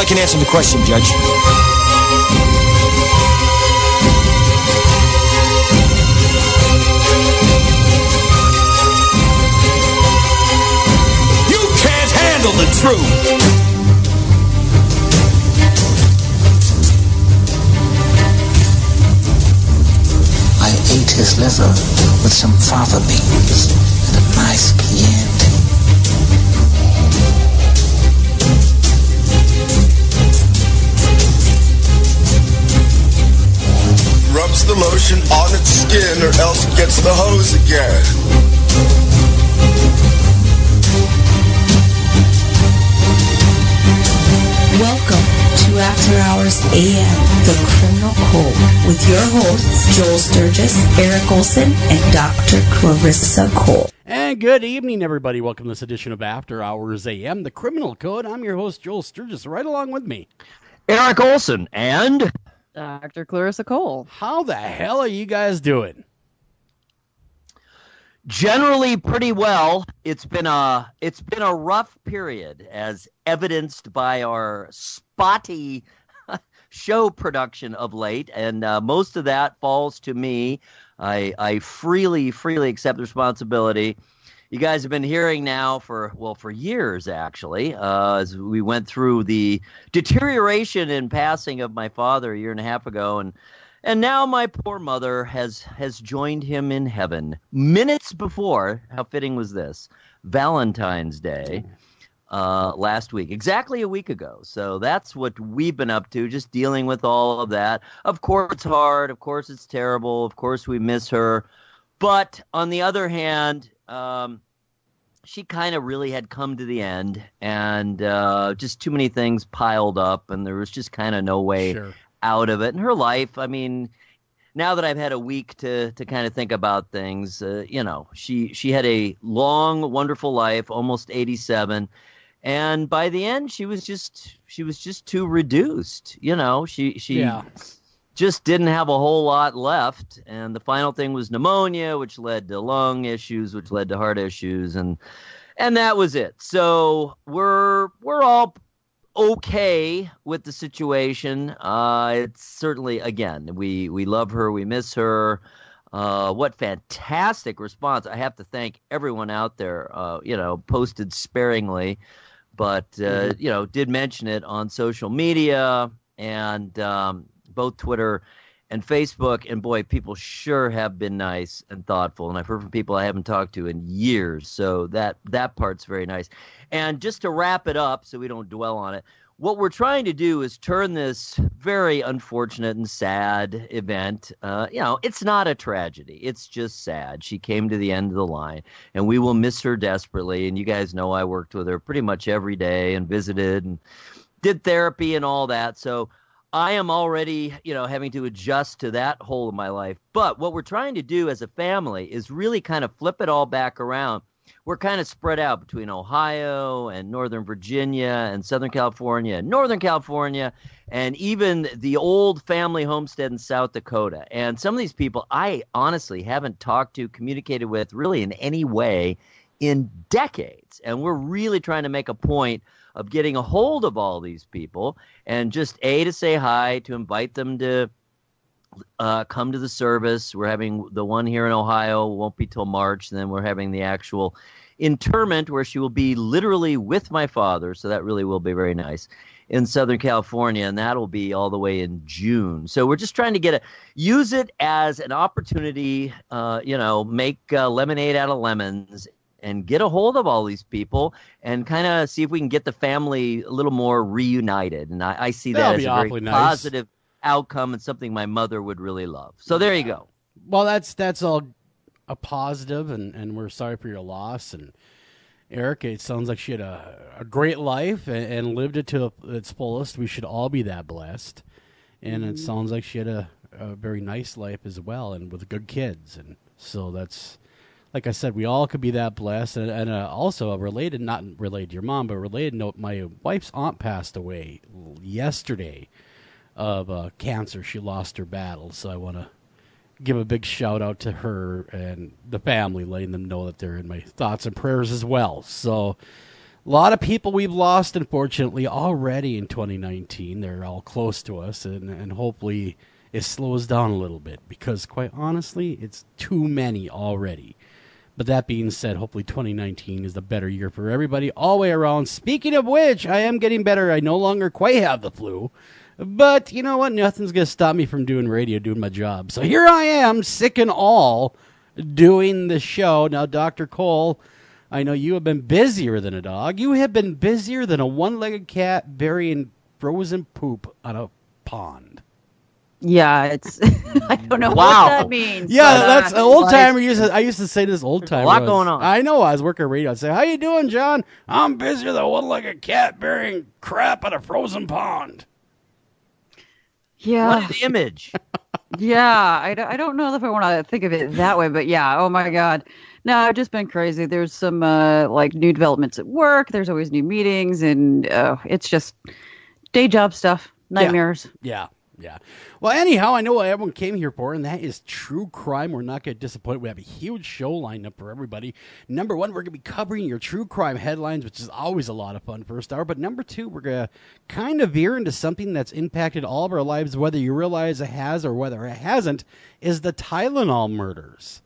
can answer the question, Judge. You can't handle the truth. I ate his liver with some fava beans and a nice Chianti. Rubs the lotion on its skin or else it gets the hose again. Welcome to After Hours AM, The Criminal Code, with your hosts, Joel Sturgis, Eric Olson, and Dr. Clarissa Cole. And good evening, everybody. Welcome to this edition of After Hours AM, The Criminal Code. I'm your host, Joel Sturgis. Right along with me, Eric Olson and Dr. Clarissa Cole. How the hell are you guys doing? generally pretty well. It's been a rough period, as evidenced by our spotty show production of late, and most of that falls to me. I freely accept responsibility. You guys have been hearing now for years, actually, as we went through the deterioration and passing of my father a year and a half ago, and now my poor mother has joined him in heaven. Minutes before, how fitting was this, Valentine's Day last week, exactly a week ago. So that's what we've been up to, just dealing with all of that. Of course it's hard. Of course it's terrible. Of course we miss her. But on the other hand, she kind of really had come to the end, and just too many things piled up, and there was just kind of no way out of it. And her life, I mean, now that I've had a week to kind of think about things, she had a long, wonderful life, almost 87, and by the end, she was just too reduced. She just didn't have a whole lot left, and the final thing was pneumonia, which led to lung issues, which led to heart issues, and that was it. So we're all okay with the situation. It's certainly, again, we love her, we miss her. What fantastic response! I have to thank everyone out there. Posted sparingly, but did mention it on social media and both Twitter and Facebook, and boy, people sure have been nice and thoughtful, and I've heard from people I haven't talked to in years, so that part's very nice. And just to wrap it up, so we don't dwell on it, what we're trying to do is turn this very unfortunate and sad event, it's not a tragedy, it's just sad. She came to the end of the line, and we will miss her desperately, and you guys know I worked with her pretty much every day and visited and did therapy and all that, so I am already, having to adjust to that whole of my life. But what we're trying to do as a family is really kind of flip it all back around. We're kind of spread out between Ohio and Northern Virginia and Southern California and Northern California and even the old family homestead in South Dakota. And some of these people I honestly haven't talked to, communicated with really in any way in decades. And we're really trying to make a point of getting a hold of all these people and just to say hi, to invite them to come to the service. We're having the one here in Ohio, won't be till March, and then we're having the actual interment where she will be literally with my father, so that really will be very nice, in Southern California, and that'll be all the way in June. So we're just trying to use it as an opportunity, make lemonade out of lemons, and get a hold of all these people and kind of see if we can get the family a little more reunited. And I see that as a very positive outcome and something my mother would really love. So there you go. Well, that's all a positive, and we're sorry for your loss. And Eric, it sounds like she had a great life and lived it to its fullest. We should all be that blessed. And it sounds like she had a very nice life as well, and with good kids. And so that's, like I said, we all could be that blessed. And also a related, not related to your mom, but related note, my wife's aunt passed away yesterday of cancer. She lost her battle. So I want to give a big shout out to her and the family, letting them know that they're in my thoughts and prayers as well. So A lot of people we've lost, unfortunately, already in 2019. They're all close to us, and hopefully it slows down a little bit because, quite honestly, it's too many already. But that being said, hopefully 2019 is the better year for everybody all the way around. Speaking of which, I am getting better. I no longer quite have the flu. But you know what? Nothing's going to stop me from doing radio, doing my job. So here I am, sick and all, doing the show. Now, Dr. Cole, I know you have been busier than a dog. You have been busier than a one-legged cat burying frozen poop on a pond. Yeah, it's. I don't know Wow. what that means. Yeah, but, that's an old timer. I used to say this old timer. a lot going on. I know. I was working radio. I'd say, "How you doing, John? I'm busier than a one-legged cat burying crap on a frozen pond." Yeah, What an image. yeah. I don't know if I want to think of it that way, but yeah. Oh my God. No, I've just been crazy. There's some like new developments at work. There's always new meetings, and it's just day job stuff, nightmares. Yeah. Well, anyhow, I know what everyone came here for, and that is true crime. We're not going to disappoint. We have a huge show lined up for everybody. Number one, we're going to be covering your true crime headlines, which is always a lot of fun first hour. But number two, we're going to kind of veer into something that's impacted all of our lives, whether you realize it has or whether it hasn't, is the Tylenol murders.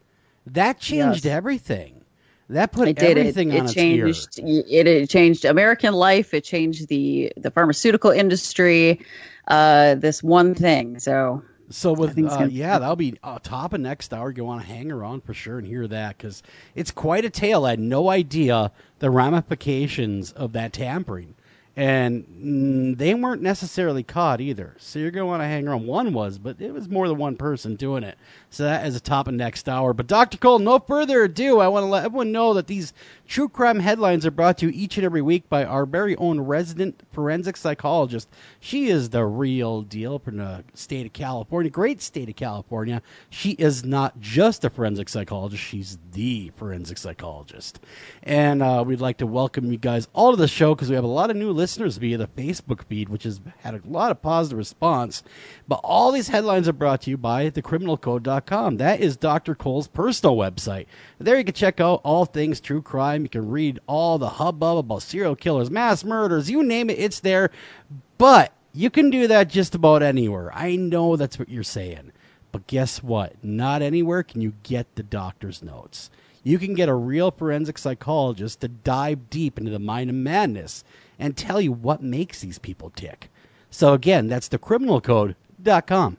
That changed everything. That put everything on its ear. It changed American life. It changed the pharmaceutical industry. This one thing. So with that'll be top of next hour. You want to hang around for sure and hear that because it's quite a tale. I had no idea the ramifications of that tampering. And they weren't necessarily caught either. So you're going to want to hang around. One was, but it was more than one person doing it. So that is a top of next hour. But Dr. Cole, no further ado, I want to let everyone know that these true crime headlines are brought to you each and every week by our very own resident forensic psychologist. She is the real deal from the state of California, great state of California. She is not just a forensic psychologist. She's the forensic psychologist. And we'd like to welcome you guys all to the show because we have a lot of new listeners via the Facebook feed, which has had a lot of positive response. But all these headlines are brought to you by thecriminalcode.com. That is Dr. Cole's personal website. There you can check out all things true crime. You can read all the hubbub about serial killers, mass murders, you name it, it's there. But you can do that just about anywhere. I know that's what you're saying. But guess what? Not anywhere can you get the doctor's notes. You can get a real forensic psychologist to dive deep into the mind of madness and tell you what makes these people tick. So again, that's thecriminalcode.com.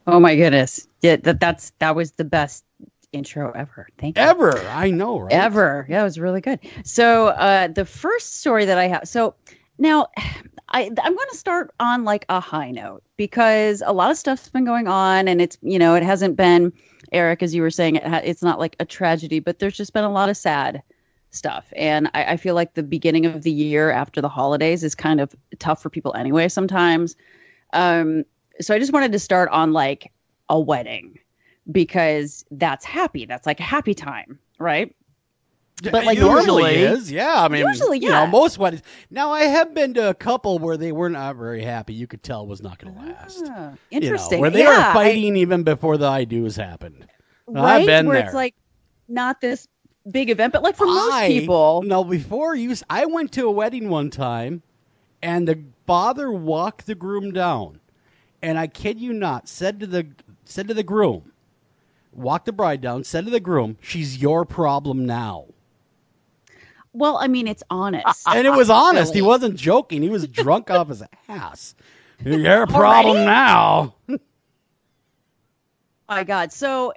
Oh my goodness. Yeah, that was the best intro ever. Thank you. Ever. I know, right? Ever. Yeah, it was really good. So the first story that I have. So now I'm going to start on like a high note because a lot of stuff's been going on and it's, it hasn't been, Eric, as you were saying, it's not like a tragedy, but there's just been a lot of sad stuff. And I feel like the beginning of the year after the holidays is kind of tough for people anyway sometimes. So I just wanted to start on like a wedding because that's happy. That's like a happy time, right? But like normally is, yeah. I mean, usually, yeah. Most weddings. Now, I have been to a couple where they were not very happy. You could tell it was not going to last. Interesting. Where they were fighting even before the I-do's happened. Right? I've been where there. It's like not this big event, but like for most people. No, I went to a wedding one time, and the father walked the groom down, and I kid you not, said to the groom, walked the bride down, said to the groom, "She's your problem now." Well, I mean, it's honest. And it was honest. He wasn't joking. He was drunk off his ass. Your problem now. My God. So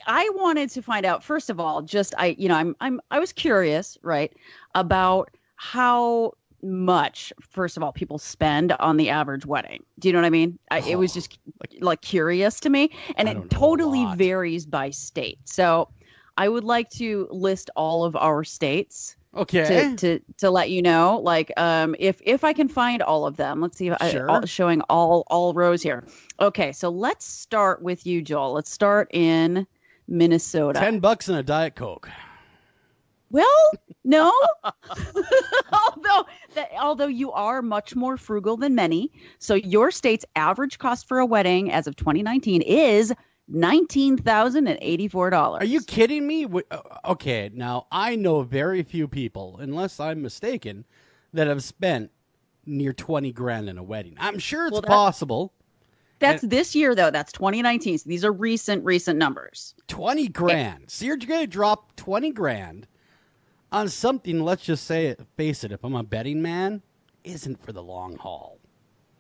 I wanted to find out, first of all, I was curious, right, about how much, first of all, people spend on the average wedding. Do you know what I mean? It was just like curious to me, and it totally varies by state. So I would like to list all of our states. Okay. To let you know, like, if I can find all of them, let's see if showing all rows here. Okay, so let's start with you, Joel. Let's start in Minnesota. $10 and a Diet Coke. Well, no. although you are much more frugal than many, so your state's average cost for a wedding as of 2019 is $19,084. Are you kidding me? Okay, now I know very few people, unless I'm mistaken, that have spent near 20 grand in a wedding. I'm sure it's possible. That's this year, though. That's 2019. So these are recent numbers. 20 grand. So you're going to drop 20 grand on something, let's just face it, if I'm a betting man, isn't for the long haul.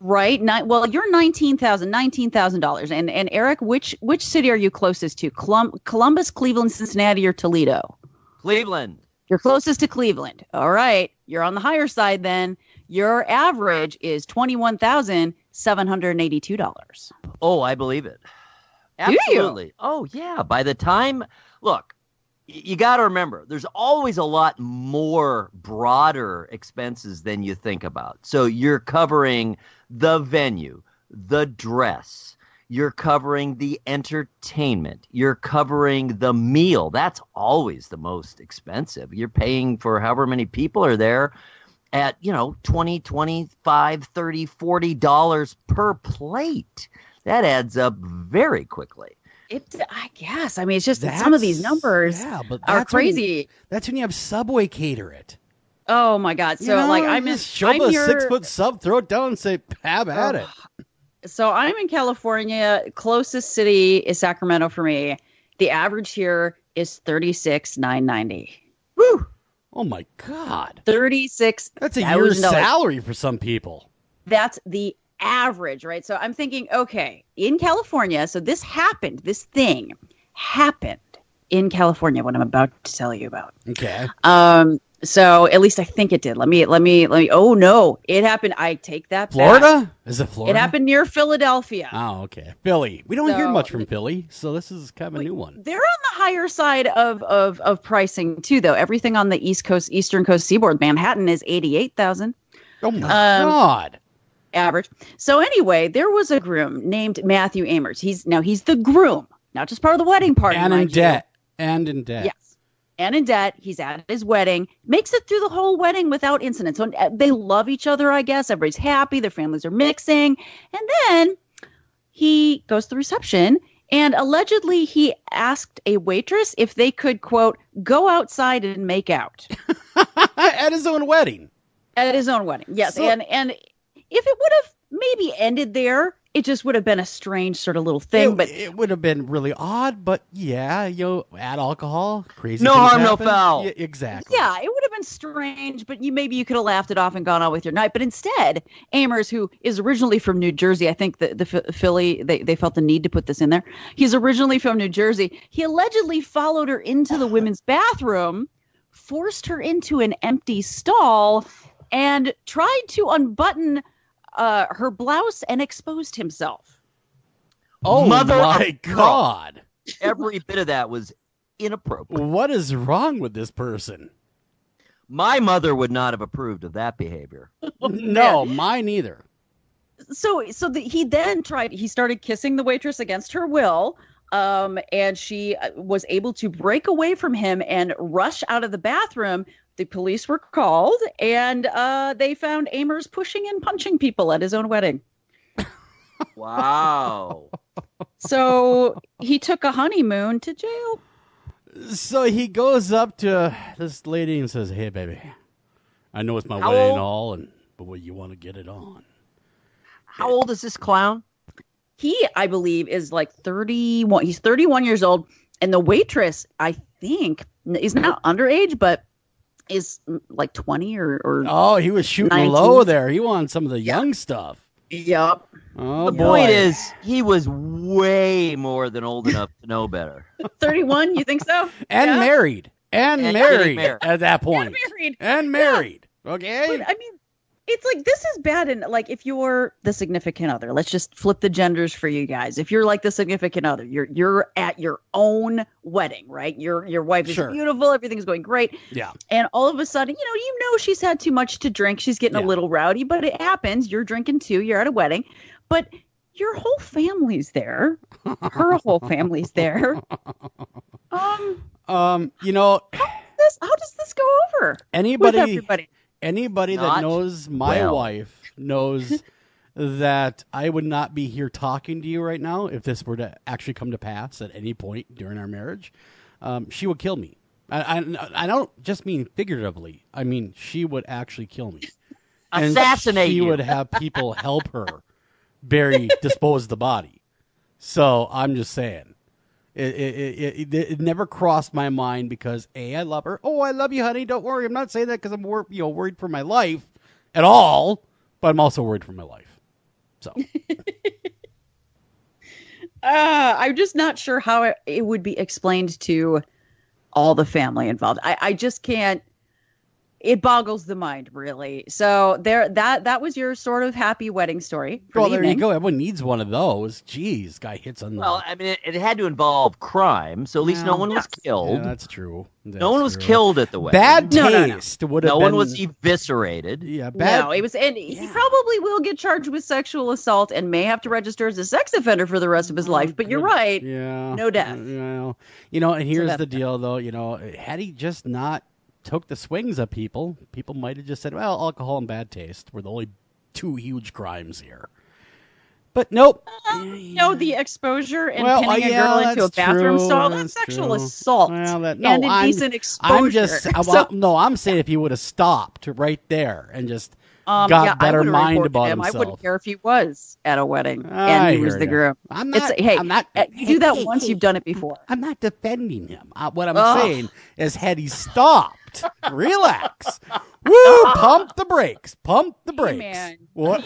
Right. Well, you're $19,000. And Eric, which city are you closest to? Columbus, Cleveland, Cincinnati, or Toledo? Cleveland. You're closest to Cleveland. All right. You're on the higher side then. Your average is $21,782. Oh, I believe it. Absolutely. Do you? Oh, yeah. By the time, look, you got to remember, there's always a lot more broader expenses than you think about. So you're covering the venue, the dress, you're covering the entertainment, you're covering the meal. That's always the most expensive. You're paying for however many people are there at, $20, $25, $30, $40 per plate. That adds up very quickly. I guess. I mean, it's just some of these numbers are crazy. That's when you have Subway cater it. Oh my God! So I'm just show up a 6-foot sub, throw it down, and say, "Have at it." So I'm in California. Closest city is Sacramento for me. The average here is $36,990. Woo! Oh my God! That's a year's salary for some people. That's the average, right? So I'm thinking, okay, in California, so this thing happened in California, what I'm about to tell you about. Okay. So at least I think it did. Let me. Oh no, it happened. I take that Florida? back. Is it Florida? It happened near Philadelphia. Oh, okay. Philly. We don't hear much from Philly, so this is kind of a new one. They're on the higher side of pricing too, though. Everything on the Eastern Coast Seaboard, Manhattan is $88,000. Oh my God. Average. So anyway, there was a groom named Matthew Amers. He's the groom, not just part of the wedding party. And in debt. Yes. And in debt. He's at his wedding. Makes it through the whole wedding without incident. So they love each other, I guess. Everybody's happy. Their families are mixing. And then he goes to the reception, and allegedly he asked a waitress if they could, quote, go outside and make out. At his own wedding. At his own wedding, yes. So, and if it would have maybe ended there, it just would have been a strange sort of little thing. But it would have been really odd. But yeah, add alcohol, crazy. No harm, no foul. Yeah, exactly. Yeah, it would have been strange, but maybe you could have laughed it off and gone on with your night. But instead, Amers, who is originally from New Jersey, I think the Philly, they felt the need to put this in there. He's originally from New Jersey. He allegedly followed her into the women's bathroom, forced her into an empty stall, and tried to unbutton her blouse and exposed himself. Oh, my God. Every bit of that was inappropriate. What is wrong with this person? My mother would not have approved of that behavior. No, mine either. So he started kissing the waitress against her will. And she was able to break away from him and rush out of the bathroom. The police were called, and they found Amers pushing and punching people at his own wedding. Wow. So he took a honeymoon to jail. So he goes up to this lady and says, "Hey, baby, I know it's my wedding and all, but what you want to get it on?" How old is this clown? He, I believe, is like 31. He's 31 years old, and the waitress, I think, is not underage, but is like 20 or oh, he was shooting 19. Low there. He wanted some of the young stuff. Yep. Oh, the point is, he was way more than old enough to know better. 31, you think so? And married. And married at that point. And married. Okay. But, I mean, it's like, this is bad. And like, if you're the significant other, let's just flip the genders for you guys. If you're like the significant other, you're at your own wedding, right? Your wife is beautiful. Everything's going great. Yeah. And all of a sudden, you know, she's had too much to drink. She's getting a little rowdy, but it happens. You're drinking too. You're at a wedding, but your whole family's there. Her whole family's there. You know, how does this go over? Anybody that knows my wife knows that I would not be here talking to you right now if this were to actually come to pass at any point during our marriage. She would kill me. I don't just mean figuratively. I mean, she would actually kill me. Assassinate she you. would have people help her dispose the body. So I'm just saying. It never crossed my mind because I love her. Oh, I love you, honey. Don't worry. I'm not saying that because I'm worried for my life at all, but I'm also worried for my life. So I'm just not sure how it would be explained to all the family involved. I just can't. It boggles the mind, really. So that was your sort of happy wedding story. Well, there you go. Everyone needs one of those. Jeez, guy hits on the. Well, I mean, it had to involve crime, so at least no one was killed. Yeah, that's true. No one was killed at the wedding. Bad taste would have been. No one was eviscerated. Yeah, bad. No, it was, and he probably will get charged with sexual assault and may have to register as a sex offender for the rest of his life. But you're right. Yeah. No death. And here's the deal, though. Had he just not took the swings at people might have just said, well, alcohol and bad taste were the only two huge crimes here. But nope. The exposure and pinning a girl into a bathroom stall, that's sexual assault and indecent exposure. I'm saying if he would have stopped right there and just got better mind about himself. I wouldn't care if he was at a wedding and he was the groom. You do that once, you've done it before. I'm not defending him. What I'm saying is had he stopped, relax. Woo! Pump the brakes. Pump the brakes. Man, what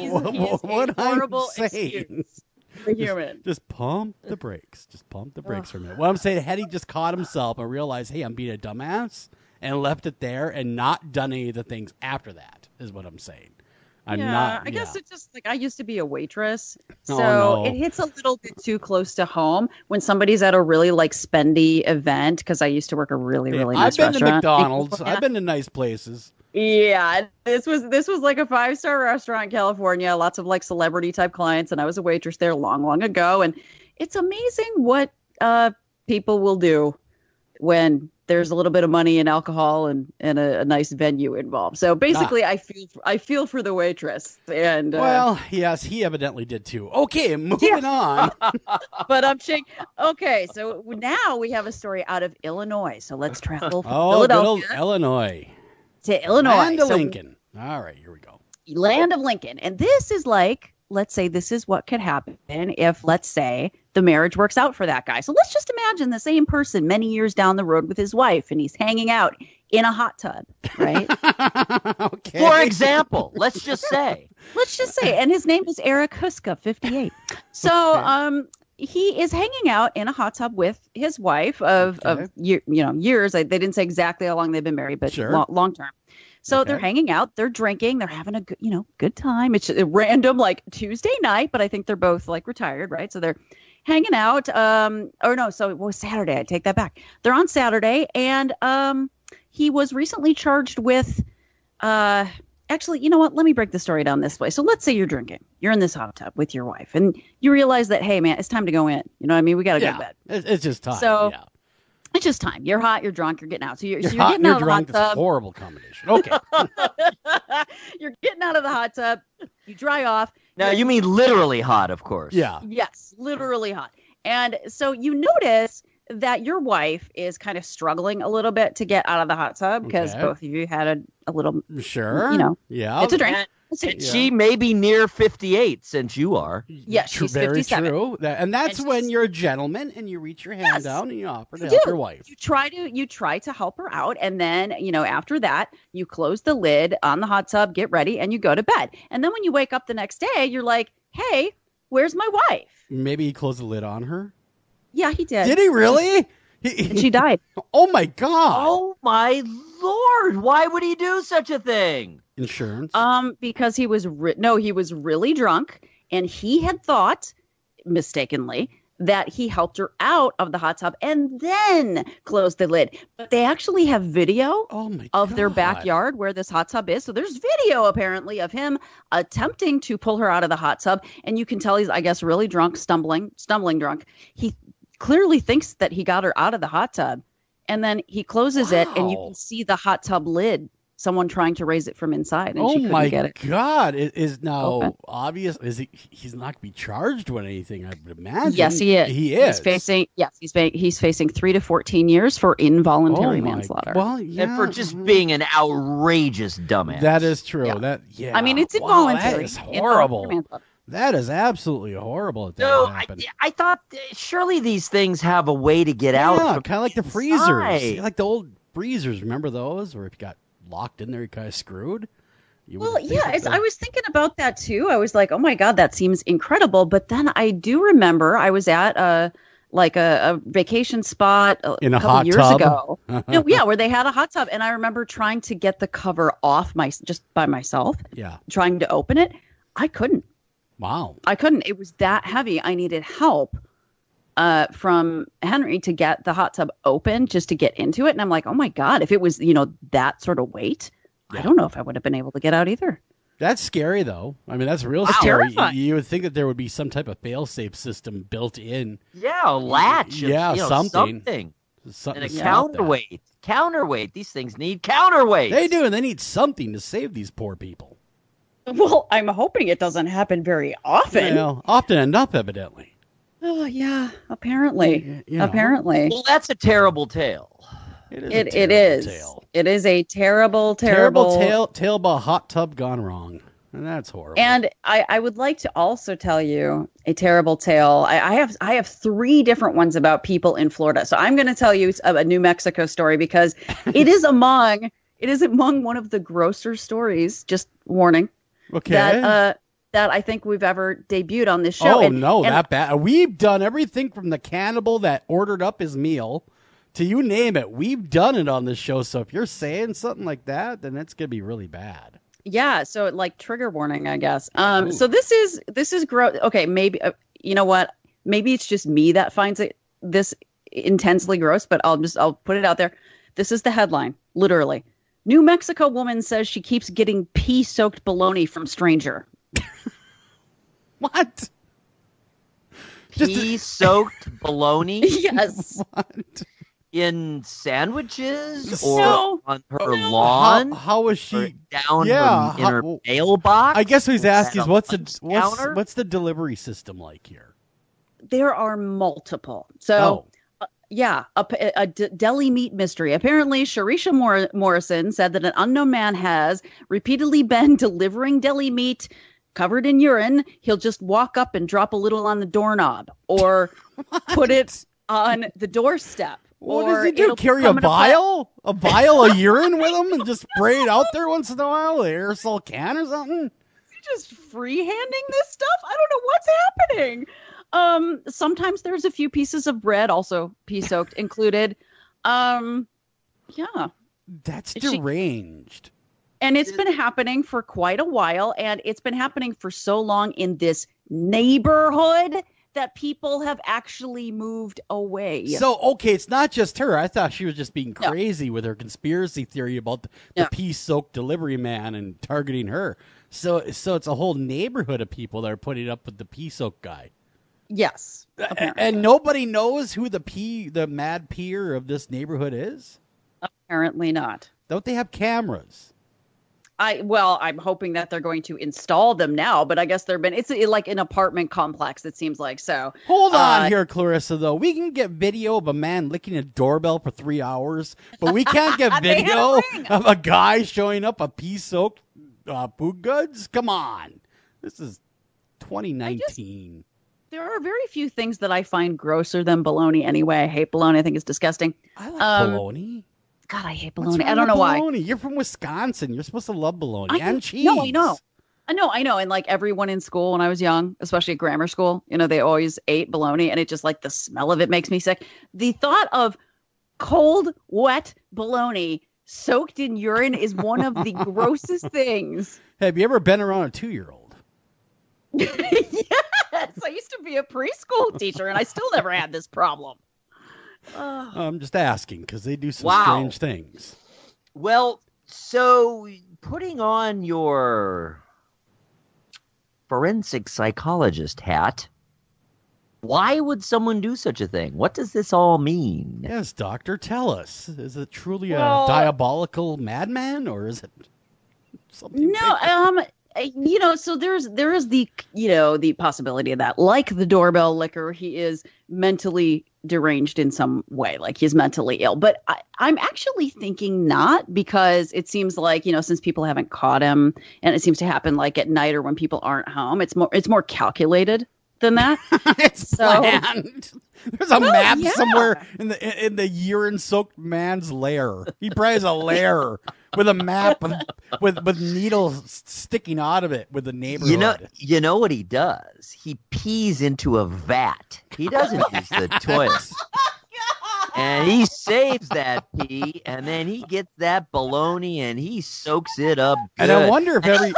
I'm saying? Human. Just pump the brakes. Just pump the brakes for a minute. What I'm saying, had he just caught himself and realized, hey, I'm being a dumbass, and left it there and not done any of the things after that, is what I'm saying. I guess it's just like I used to be a waitress, so it hits a little bit too close to home when somebody's at a really spendy event. Because I used to work a really nice restaurant. I've been to McDonald's. I've been to nice places. Yeah, this was like a 5-star restaurant in California. Lots of celebrity type clients, and I was a waitress there long ago. And it's amazing what people will do when there's a little bit of money and alcohol and a nice venue involved. So basically, I feel for the waitress. And well, yes, he evidently did too. Okay, moving on. But I'm saying, okay, so now we have a story out of Illinois. So let's travel from Philadelphia, Illinois, to Illinois, land of Lincoln. All right, here we go. Land of Lincoln, and this is let's say this is what could happen if, let's say, the marriage works out for that guy. So let's just imagine the same person many years down the road with his wife, and he's hanging out in a hot tub, right? Okay. For example, let's just say, and his name is Eric Huska, 58. So, he is hanging out in a hot tub with his wife of years. They didn't say exactly how long they've been married, but sure. long term. So they're hanging out, they're drinking, they're having a good time. It's a random Tuesday night, but I think they're both retired, right? So they're hanging out. So it was Saturday. I take that back. They're on Saturday, and he was recently charged with. Actually, you know what? Let me break the story down this way. So let's say you're drinking, you're in this hot tub with your wife, and you realize that, hey man, it's time to go in. You know what I mean? We got to go to bed. It's just time. So. Yeah. It's just time. You're hot. You're drunk. You're getting out. So you're hot, getting out of the hot tub. It's a horrible combination. Okay. You're getting out of the hot tub. You dry off. Now you mean literally hot, of course. Yeah. Yes, literally hot. And so you notice that your wife is kind of struggling a little bit to get out of the hot tub because both of you had a little. Sure. Yeah. It's a drink. She may be near 58 since you are. Yes, she's very 57. True. And that's when you're a gentleman and you reach your hand down and you offer to help your wife. You try to help her out, and then after that you close the lid on the hot tub, get ready, and you go to bed. And then when you wake up the next day, you're like, "Hey, where's my wife?" Maybe he closed the lid on her. Yeah, he did. Did he really? And she died. Oh my God! Oh my Lord! Why would he do such a thing? Insurance? Because he was he was really drunk, and he had thought mistakenly that he helped her out of the hot tub and then closed the lid. But they actually have video of their backyard where this hot tub is. So there's video apparently of him attempting to pull her out of the hot tub, and you can tell he's, I guess, really drunk, stumbling drunk. He clearly thinks that he got her out of the hot tub, and then he closes it, and you can see the hot tub lid someone trying to raise it from inside, and Oh she couldn't my get it. God! It is now Open. obvious. Is he's not going to be charged with anything? I would imagine. Yes, he is. He is He's facing 3 to 14 years for involuntary Oh my- manslaughter. Well, yeah, And for just being an outrageous dumbass. that is true. Yeah. I mean, it's Wow, involuntary. that is Involuntary horrible. manslaughter. That is absolutely horrible. That No, happened. I thought surely these things have a way to get out. Yeah, from kind of like the inside. freezers, like the old freezers. Remember those, where if you got locked in there, you kind of screwed. Well, yeah, I was thinking about that too. I was like, oh my God, that seems incredible. But then I do remember I was at a vacation spot In a couple hot years tub? ago. No, yeah, where they had a hot tub. And I remember trying to get the cover off just by myself, Yeah. trying to open it. I couldn't. Wow. I couldn't. It was that heavy. I needed help from Henry to get the hot tub open just to get into it. And I'm like, oh my God, if it was, that sort of weight, I don't know if I would have been able to get out either. That's scary, though. I mean, that's real That's scary. terrifying. You would think that there would be some type of fail-safe system built in. Yeah, a latch. Yeah, something. And a to stop counterweight. Counterweight. These things need counterweight. that. They do, and they need something to save these poor people. Well, I'm hoping it doesn't happen very often. Well, often enough, evidently. Oh, yeah, apparently. You know. Apparently. Well, that's a terrible tale. It is. It a terrible is. Tale. It is a terrible Tale about a hot tub gone wrong. And that's horrible. And I would like to also tell you a terrible tale. I have 3 different ones about people in Florida. So I'm going to tell you a New Mexico story because it is among one of the grosser stories. Just warning. Okay. That I think we've ever debuted on this show. Oh, no, that bad. We've done everything from the cannibal that ordered up his meal to you name it. We've done it on this show. So if you're saying something like that, then it's going to be really bad. Yeah, so like trigger warning, I guess. So this is gross. Okay, maybe you know what? Maybe it's just me that finds this intensely gross, but I'll put it out there. This is the headline, literally. New Mexico woman says she keeps getting pee-soaked bologna from stranger. What? Pea-soaked bologna Yes. What? in sandwiches No. or on her lawn? How was or she? down Yeah, in her mailbox? I guess what he's asking is At a lunch counter? what's the delivery system like here? There are multiple. So, yeah, a deli meat mystery. Apparently, Sharisha Morrison said that an unknown man has repeatedly been delivering deli meat covered in urine. He'll just walk up and drop a little on the doorknob or put it on the doorstep. What or does he do? it'll Carry a come in vial? A vial of urine with him and just spray it out there once in a while? An aerosol can or something? Just freehanding this stuff? I don't know what's happening. Sometimes there's a few pieces of bread, also pea-soaked, included. Yeah. That's deranged. And it's been happening for quite a while, and it's been happening for so long in this neighborhood that people have actually moved away. So, okay, it's not just her. I thought she was just being crazy with her conspiracy theory about the pea-soaked delivery man and targeting her. So it's a whole neighborhood of people that are putting up with the pea-soaked guy. Yes. Apparently. And nobody knows who the mad peer of this neighborhood is? Apparently not. Don't they have cameras? I'm hoping that they're going to install them now, but I guess it's like an apartment complex, it seems like. So hold on here, Clarissa, though. We can get video of a man licking a doorbell for 3 hours, but we can't get video of a guy showing up a pea-soaked food goods? Come on. This is 2019. There are very few things that I find grosser than bologna anyway. I hate bologna. I think it's disgusting. I like bologna. God, I hate bologna. I don't know why. You're from Wisconsin. You're supposed to love bologna and cheese. No, I know. I know. And like everyone in school when I was young, especially at grammar school, they always ate bologna, and it just like the smell of it makes me sick. The thought of cold, wet bologna soaked in urine is one of the grossest things. Have you ever been around a 2-year-old? Yes, I used to be a preschool teacher, and I still never had this problem. I'm just asking because they do some Wow. strange things. Well, so putting on your forensic psychologist hat, Why would someone do such a thing? What does this all mean? Yes, doctor, tell us. Is it truly Well- a diabolical madman, or is it something No, bigger? so there is the the possibility of that, like the doorbell licker, he is mentally deranged in some way, like he's mentally ill. But I'm actually thinking not, because it seems like, since people haven't caught him, and it seems to happen like at night or when people aren't home, it's more calculated than that. It's So- planned. There's a map yeah. somewhere in the urine-soaked man's lair. He probably has a lair with a map with needles sticking out of it with the neighborhood. You know what he does? He pees into a vat. He doesn't use the toilet. And he saves that pee, and then he gets that baloney, and he soaks it up good. And I wonder if every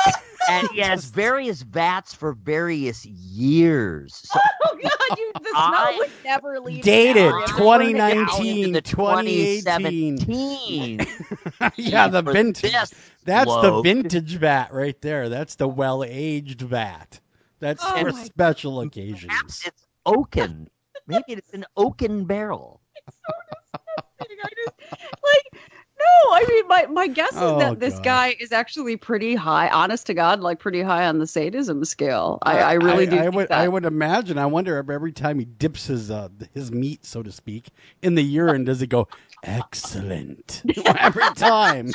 And he has various vats for various years. So Oh God, the smell would never leave. Dated now. 2019, into 2018. 2017. Yeah, the For vintage. this That's the bloke. vintage vat right there. That's the well-aged vat. That's Oh for my- special occasions. Perhaps it's oaken. Maybe it's an oaken barrel. My guess is Oh, that this God. guy is actually pretty high, honest to God, like pretty high on the sadism scale. I really do. think that. I would imagine. I wonder if every time he dips his meat, so to speak, in the urine, does it go excellent every time?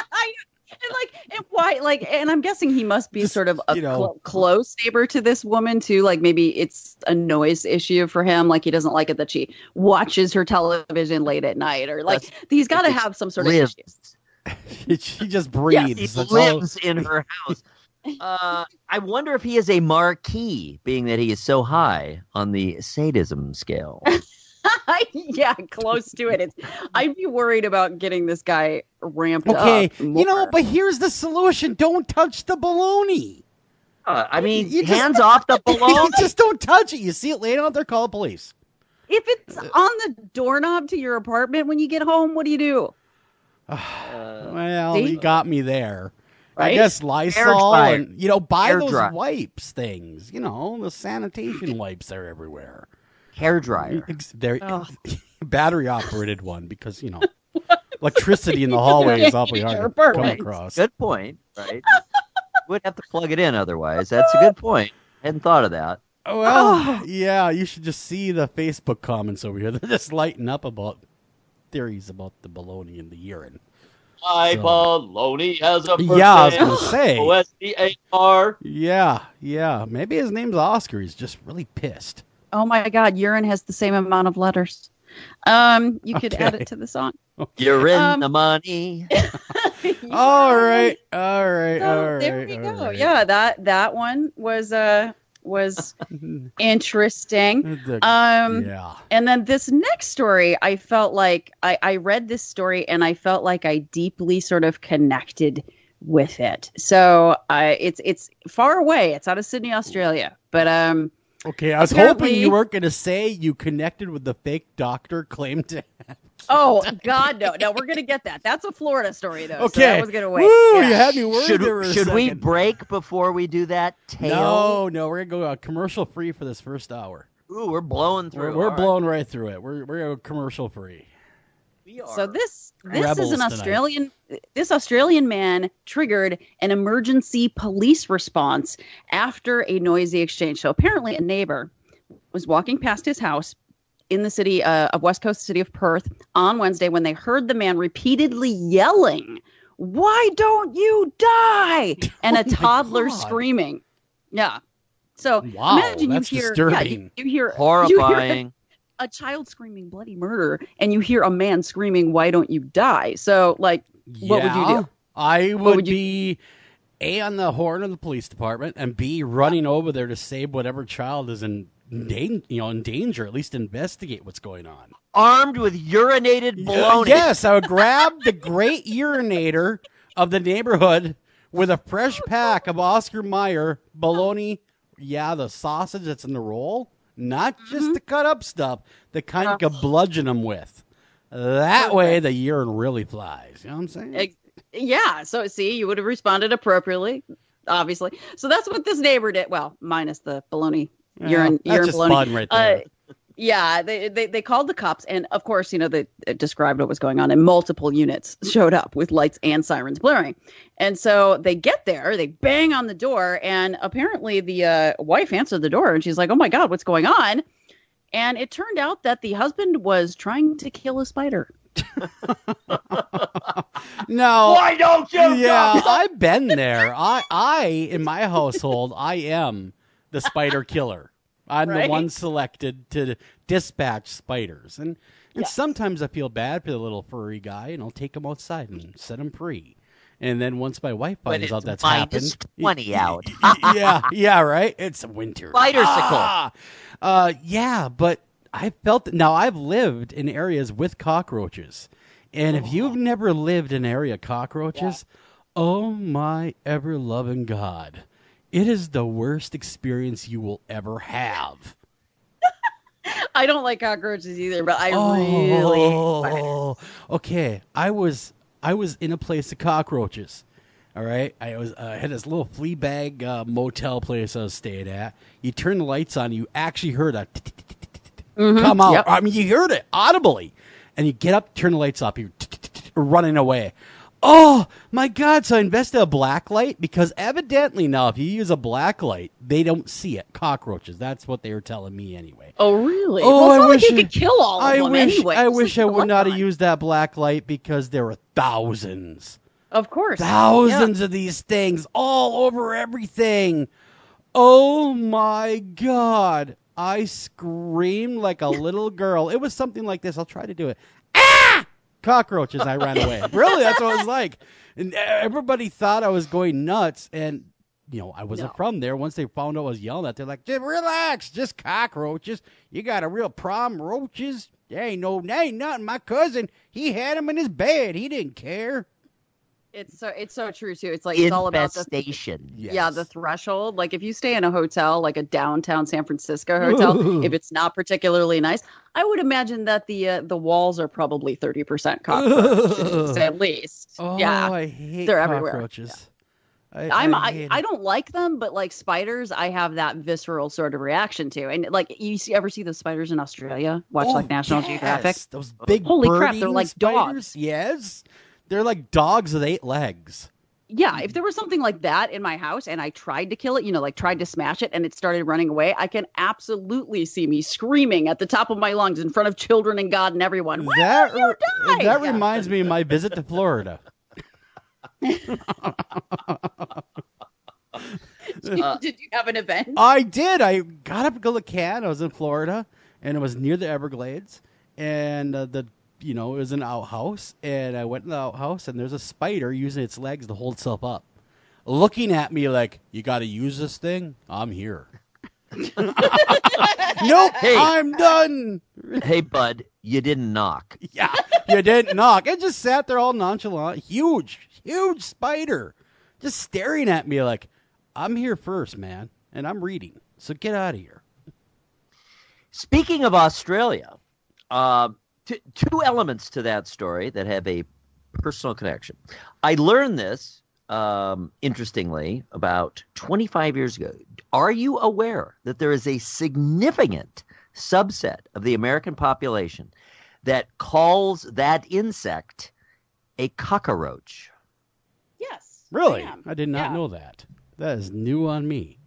And I'm guessing he must be Just, sort of a you know. close neighbor to this woman too. Like maybe it's a noise issue for him. Like he doesn't like it that she watches her television late at night, or like he's got to have some sort of Lives. issue. She just He breathes. That's all. lives in her house. I wonder if he is a marquis, being that he is so high on the sadism scale. Yeah, close to it. I'd be worried about getting this guy ramped Okay, up. more. but here's the solution: don't touch the baloney. I mean, You just- hands off the baloney. Just don't touch it. You see it laying out there, call the police. If it's on the doorknob to your apartment when you get home, what do you do? Well, See? you got me there. I Right? guess Lysol dryer. and buy Hair those dryer. wipes things. The sanitation wipes are everywhere. Hair dryer. They're Ugh. battery operated one because electricity in the hallway is awfully hard to come Perfect. across. Good point, right? Would have to plug it in otherwise. That's a good point. Hadn't thought of that. Well, yeah, you should just see the Facebook comments over here. They're just lighting up about theories about the baloney in the urine. My So- baloney has a birthday. Yeah, I was gonna say. OSDAR. Yeah. Maybe his name's Oscar. He's just really pissed. Oh my God, urine has the same amount of letters. You could add Okay. it to the song. You're in Um, the money. All right. So there we go. Yeah, that one was interesting. Yeah. And then this next story, I felt like I read this story and I felt like I deeply sort of connected with it. So it's far away. It's out of Sydney, Australia. But Okay, I was hoping apparently- you weren't going to say you connected with the fake doctor claimed to have. oh God, no, we're gonna get that. That's a Florida story though. So Okay. that was gonna wait. Woo, Yeah. you had me worried there for a Should we second. break before we do that? Tail? No, we're going to go commercial free for this first hour. Ooh, we're blowing through. We're All right. blowing right through it. We're going commercial free. We are. So this Rebels is an tonight. Australian man triggered an emergency police response after a noisy exchange. So apparently a neighbor was walking past his house in the city of West Coast city of Perth on Wednesday when they heard the man repeatedly yelling, "Why don't you die?" and a Oh my toddler God. screaming. Yeah. So Wow, imagine that's you hear disturbing. you hear Horrifying. a child screaming bloody murder and you hear a man screaming, "Why don't you die?" So like, what would you do? I What would would you- be A, on the horn of the police department, and B, running over there to save whatever child is in danger, at least investigate what's going on. Armed with urinated baloney. Yes, I would grab the great urinator of the neighborhood with a fresh pack of Oscar Mayer bologna. Yeah, the sausage that's in the roll, not just the cut up stuff, the kind you can bludgeon them with. That way, the urine really flies. You know what I'm saying? Yeah. So see, you would have responded appropriately, obviously. So that's what this neighbor did. Well, minus the baloney urine that's just baloney. fun right there. Yeah, they called the cops, and of course, they described what was going on, and multiple units showed up with lights and sirens blaring. And so they get there, they bang on the door, and apparently the wife answered the door, and she's like, "Oh my God, what's going on?" And it turned out that the husband was trying to kill a spider. No. Why don't you? Yeah, I've been there. I in my household, I am the spider killer. I'm the one selected to dispatch spiders. And sometimes I feel bad for the little furry guy, and I'll take him outside and set him free. And then once my wife finds out that's happened, -20 out. yeah, right. It's winter. Spider-sicle. Yeah, but I felt that. Now I've lived in areas with cockroaches, and if you've never lived in an area of cockroaches, oh my ever loving God, it is the worst experience you will ever have. I don't like cockroaches either, but I really hate spiders. Okay. I was in a place of cockroaches. All right. I had this little flea bag motel place I was staying at. You turn the lights on, you actually heard a come out. Yep. I mean, you heard it audibly, and you get up, turn the lights off, you're running away. Oh my God! So I invested a black light because evidently now, if you use a black light, they don't see it. Cockroaches. That's what they were telling me anyway. Oh really? Oh, well, it's not like you could kill all of them anyway. I wish I would not have used that black light because there were thousands. Of course. Thousands of these things all over everything. Oh my God. I screamed like a little girl. It was something like this. I'll try to do it. Ah! Cockroaches. I ran away. Really, that's what it was like. And everybody thought I was going nuts. And, I wasn't from there. Once they found out I was yelling at, they're like, just relax. Just cockroaches. You got a real problem, roaches? There ain't nothing. My cousin, he had them in his bed. He didn't care. It's so true too. It's like it's all about the infestation. the threshold. Like if you stay in a hotel, like a downtown San Francisco hotel, if it's not particularly nice, I would imagine that the walls are probably 30% cockroaches at least. Oh, yeah, I hate they're cockroaches. everywhere. I don't like them, but like spiders, I have that visceral sort of reaction to. And like ever see the spiders in Australia? Watch like National Geographic. Those big holy crap, they're like spiders. dogs. Yes. They're like dogs with 8 legs. Yeah, if there was something like that in my house and I tried to kill it, like tried to smash it and it started running away, I can absolutely see me screaming at the top of my lungs in front of children and God and everyone. That reminds me of my visit to Florida. Did you have an event? I did. I got up to go to Cannes. I was in Florida, and it was near the Everglades, and it was an outhouse, and I went in the outhouse, and there's a spider using its legs to hold itself up, looking at me like, you got to use this thing? I'm here. Nope, Hey. I'm done. Hey, bud, you didn't knock. Yeah, you didn't knock. It just sat there all nonchalant. Huge spider. Just staring at me like, I'm here first, man, and I'm reading, so get out of here. Speaking of Australia, two elements to that story that have a personal connection. I learned this, interestingly, about 25 years ago. Are you aware that there is a significant subset of the American population that calls that insect a cockroach? Yes. Really? I did not know that. That is new on me.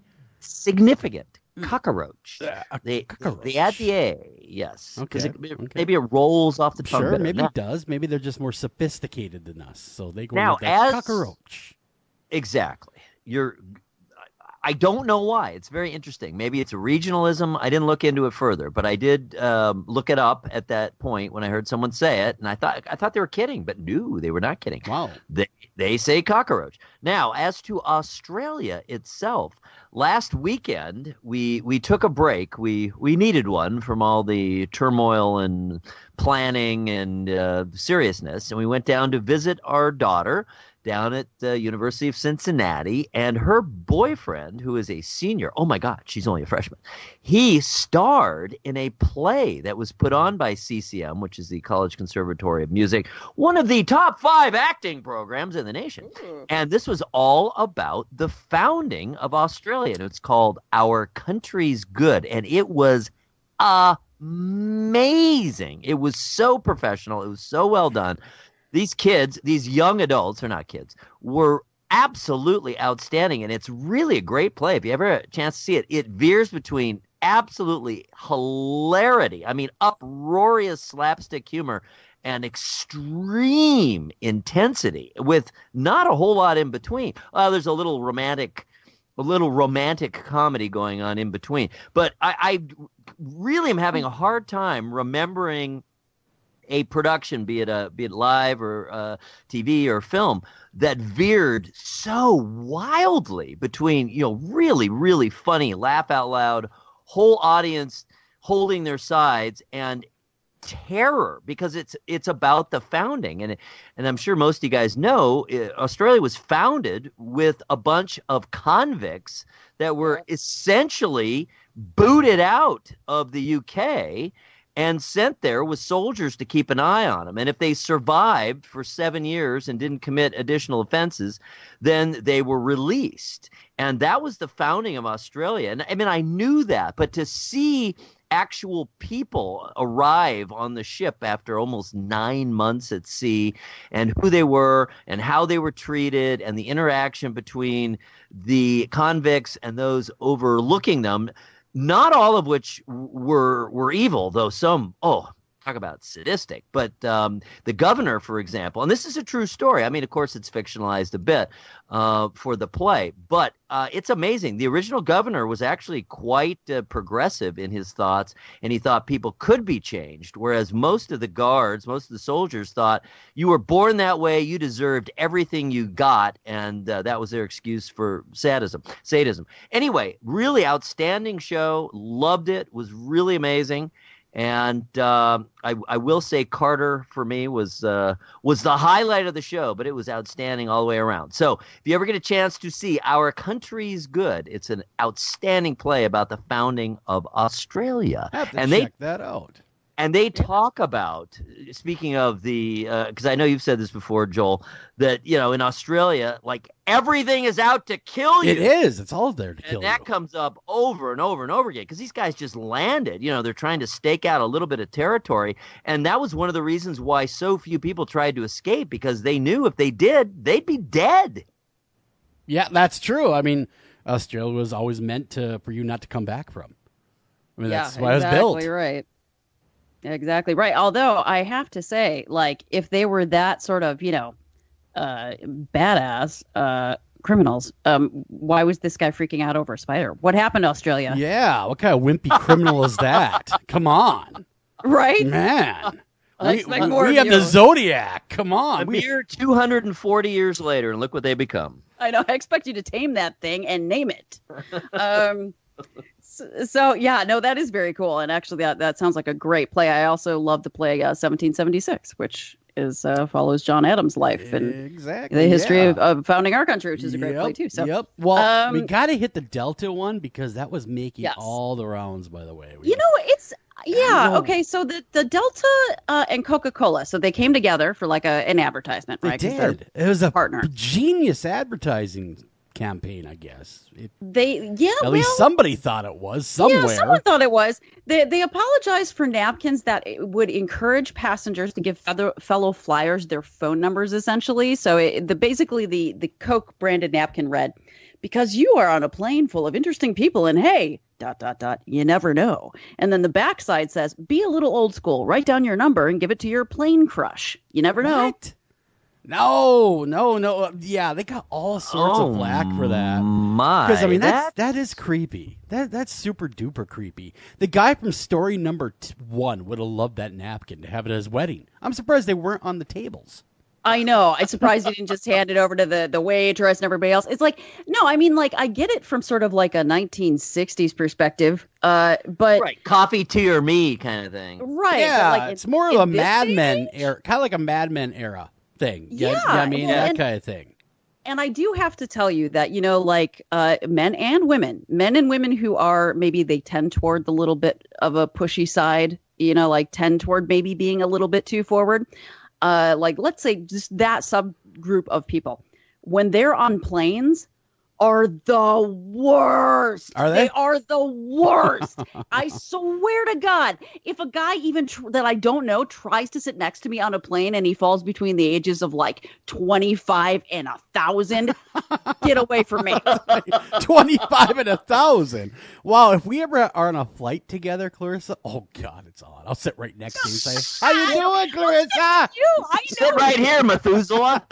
Significant. Cockroach. Cockroach. They add the A, yes. Okay. Maybe it rolls off the tongue. Sure, better. maybe Now, it does. Maybe they're just more sophisticated than us, so they go Now, with that as- cockroach. Exactly. I don't know why. It's very interesting. Maybe it's a regionalism. I didn't look into it further, but I did look it up at that point when I heard someone say it, and I thought they were kidding, but no, they were not kidding. Wow. They say cockroach. Now, as to Australia itself, last weekend we took a break. We needed one from all the turmoil and planning and seriousness, and we went down to visit our daughter down at the University of Cincinnati, and her boyfriend, who is a senior, oh my God, she's only a freshman, he starred in a play that was put on by CCM, which is the College Conservatory of Music, one of the top 5 acting programs in the nation. And this was all about the founding of Australia, and it's called Our Country's Good, and it was amazing. It was so professional. It was so well done. These kids, these young adults, or not kids, were absolutely outstanding. And it's really a great play. If you ever have a chance to see it, it veers between absolutely hilarity. I mean, uproarious slapstick humor and extreme intensity with not a whole lot in between. There's a little romantic comedy going on in between. But I really am having a hard time remembering a production, be it live or TV or film, that veered so wildly between, really, really funny, laugh out loud, whole audience holding their sides, and terror, because it's about the founding. And I'm sure most of you guys know, Australia was founded with a bunch of convicts that were essentially booted out of the UK and sent there with soldiers to keep an eye on them. And if they survived for 7 years and didn't commit additional offenses, then they were released. And that was the founding of Australia. And I mean, I knew that, but to see actual people arrive on the ship after almost 9 months at sea, and who they were and how they were treated, and the interaction between the convicts and those overlooking them, not all of which were evil, though some, talk about sadistic. But the governor, for example, and this is a true story. I mean, of course, it's fictionalized a bit for the play, but it's amazing. The original governor was actually quite progressive in his thoughts, and he thought people could be changed, whereas most of the guards, most of the soldiers thought you were born that way, you deserved everything you got, and that was their excuse for sadism. Anyway, really outstanding show. Loved it. Was really amazing. And I will say Carter for me was the highlight of the show, but it was outstanding all the way around. So if you ever get a chance to see Our Country's Good, it's an outstanding play about the founding of Australia. I have to check that out. And they talk about, speaking of the, because I know you've said this before, Joel, that, in Australia, like, everything is out to kill you. It is. It's all there to kill you. And that comes up over and over and over again, because these guys just landed. They're trying to stake out a little bit of territory. And that was one of the reasons why so few people tried to escape, because they knew if they did, they'd be dead. Yeah, that's true. I mean, Australia was always meant for you not to come back from. I mean, that's why it was built. Exactly right. Exactly right. Although I have to say, like, if they were that sort of, badass criminals, why was this guy freaking out over a spider? What happened to Australia? Yeah, what kind of wimpy criminal is that? Come on. Right? Man. We have the Zodiac. Come on. A mere 240 years later, and look what they become. I know. I expect you to tame that thing and name it. So yeah, no, that is very cool, and actually that sounds like a great play. I also love the play 1776, which is follows John Adams' life and the history of founding our country, which is a great play too. So well, we got to hit the Delta one, because that was making all the rounds. By the way, it's okay. So the Delta and Coca-Cola, so they came together for like an advertisement, right? They did. It was a genius advertising campaign, I guess. At least somebody thought it was somewhere. Yeah, someone thought it was. They apologized for napkins that would encourage passengers to give fellow flyers their phone numbers, essentially. So basically the Coke branded napkin read, "Because you are on a plane full of interesting people, and hey, ... you never know." And then the backside says, "Be a little old school. Write down your number and give it to your plane crush. You never know." What? No. Yeah, they got all sorts of flack for that. Because I mean, that is creepy. That's super duper creepy. The guy from story number 1 would have loved that napkin to have it at his wedding. I'm surprised they weren't on the tables. I know. I'm surprised he didn't just hand it over to the waitress and everybody else. It's like, no, I mean, like, I get it from sort of like a 1960s perspective, but right, coffee, tea, or me kind of thing. Right. Yeah, but like, it's more of a Mad Men era, kind of like a Mad Men era thing. Yeah, I mean, that kind of thing. And I do have to tell you that, men and women who are maybe they tend toward the little bit of a pushy side, like tend toward maybe being a little bit too forward. Like, let's say just that subgroup of people, when they're on planes, are the worst. Are they? They are the worst. I swear to God, if a guy even that I don't know tries to sit next to me on a plane and he falls between the ages of like 25 and 1,000, get away from me. 25 and 1,000. Wow, if we ever are on a flight together, Clarissa, oh God, it's on. I'll sit right next to you and say, how you doing, Clarissa? I know. Sit right here, Methuselah.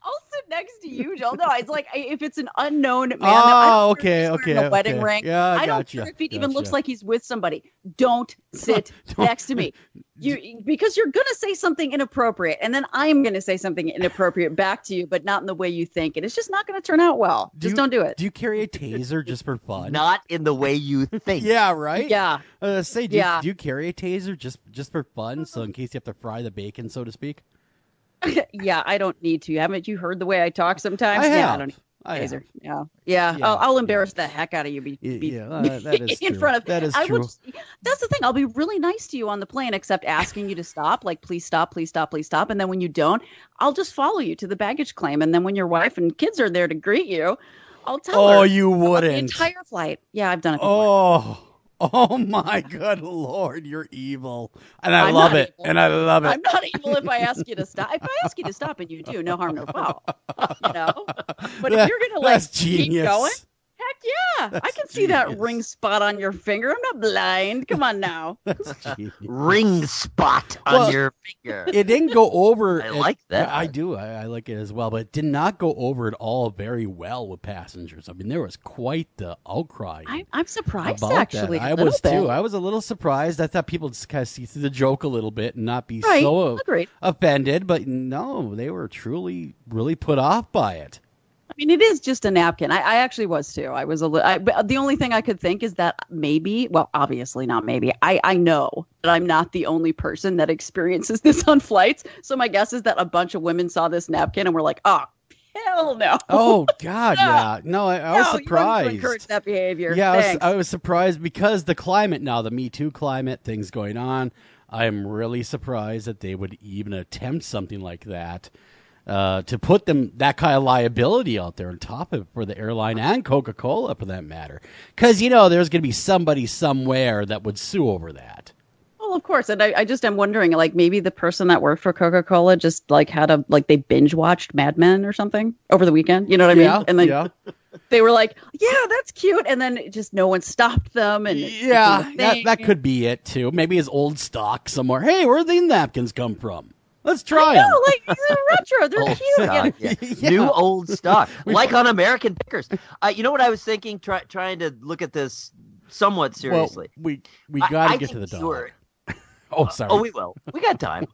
I'll sit next to you, Joel. No, it's like if it's an unknown man. Oh, okay. A wedding ring. Yeah, I don't gotcha. care if it even looks like he's with somebody. Don't sit next to me. Because you're gonna say something inappropriate, and then I'm gonna say something inappropriate back to you, but not in the way you think, and it's just not gonna turn out well. Don't do it. Do you carry a taser just for fun? Not in the way you think. Yeah, right. Yeah. Do you carry a taser just for fun, so in case you have to fry the bacon, so to speak? Yeah, I don't need to. Haven't you heard the way I talk sometimes? I have. Yeah, I don't need taser. Yeah. I'll embarrass the heck out of you. That is in true. front of. That is I true. would. That's the thing. I'll be really nice to you on the plane, except asking you to stop. Like, please stop, please stop, please stop. And then when you don't, I'll just follow you to the baggage claim. And then when your wife and kids are there to greet you, I'll tell her. Oh, you wouldn't. The entire flight. Yeah, I've done it before. Oh my good Lord, you're evil. And I love it. Evil. And I love it. I'm not evil if I ask you to stop. If I ask you to stop and you do, no harm, no foul. You know? But if you're going to keep going, heck yeah. I can see that ring spot on your finger. I'm not blind. Come on now. Ring spot on your finger. It didn't go over. I like that. I do. I like it as well. But it did not go over at all very well with passengers. I mean, there was quite the outcry. I'm surprised, about actually. That. I was too. I was a little surprised. I thought people just kind of see through the joke a little bit and not be so offended. But no, they were truly, really put off by it. I mean, it is just a napkin. I actually was too. I was but the only thing I could think is that maybe, well, obviously not maybe. I know that I'm not the only person that experiences this on flights. So my guess is that a bunch of women saw this napkin and were like, oh, hell no. Oh, God, yeah. No, I was surprised. You encourage that behavior. Yeah, I was surprised because the climate now, the Me Too climate, things going on. I am really surprised that they would even attempt something like that. To put that kind of liability out there on top of it for the airline and Coca-Cola for that matter. Because, there's going to be somebody somewhere that would sue over that. Well, of course. And I just am wondering, like, maybe the person that worked for Coca-Cola just, like, they binge watched Mad Men or something over the weekend. You know what I mean? And then they were like, yeah, that's cute. And then just no one stopped them. And that could be it, too. Maybe his old stock somewhere. Hey, where did these napkins come from? Let's try them. Like they're retro. They're cute. New old stock, like on American Pickers. You know what I was thinking? Trying to look at this somewhat seriously. Well, we got to get to the dog. Oh, sorry. We will. We got time.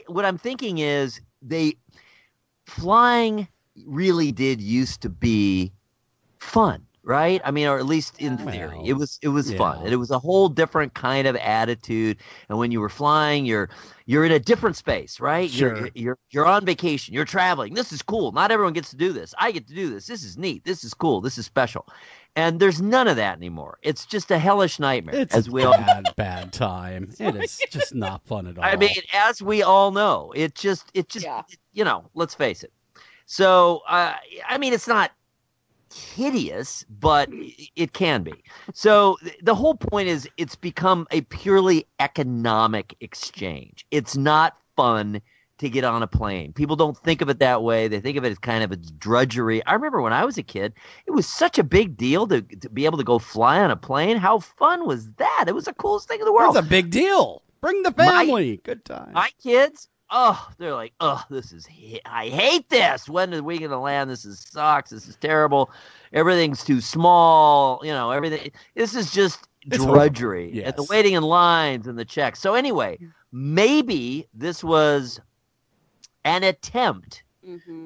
What I'm thinking is flying really did used to be fun. Right? I mean, or at least in theory, it was fun. And it was a whole different kind of attitude. And when you were flying, you're in a different space, right? Sure. You're on vacation. You're traveling. This is cool. Not everyone gets to do this. I get to do this. This is neat. This is cool. This is special. And there's none of that anymore. It's just a hellish nightmare. It's as we bad time. It is just not fun at all. I mean, as we all know, it just let's face it. So, I mean, it's not hideous, but it can be. So the whole point is it's become a purely economic exchange. It's not fun to get on a plane. People don't think of it that way. They think of it as kind of a drudgery. I remember when I was a kid, it was such a big deal to be able to go fly on a plane. How fun was that? It was the coolest thing in the world. It's a big deal. Bring the family. Good time. My kids, they're like, I hate this. When are we going to land? This sucks. This is terrible. Everything's too small. Everything. This is just drudgery. Yes. And the waiting in lines and the checks. So anyway, maybe this was an attempt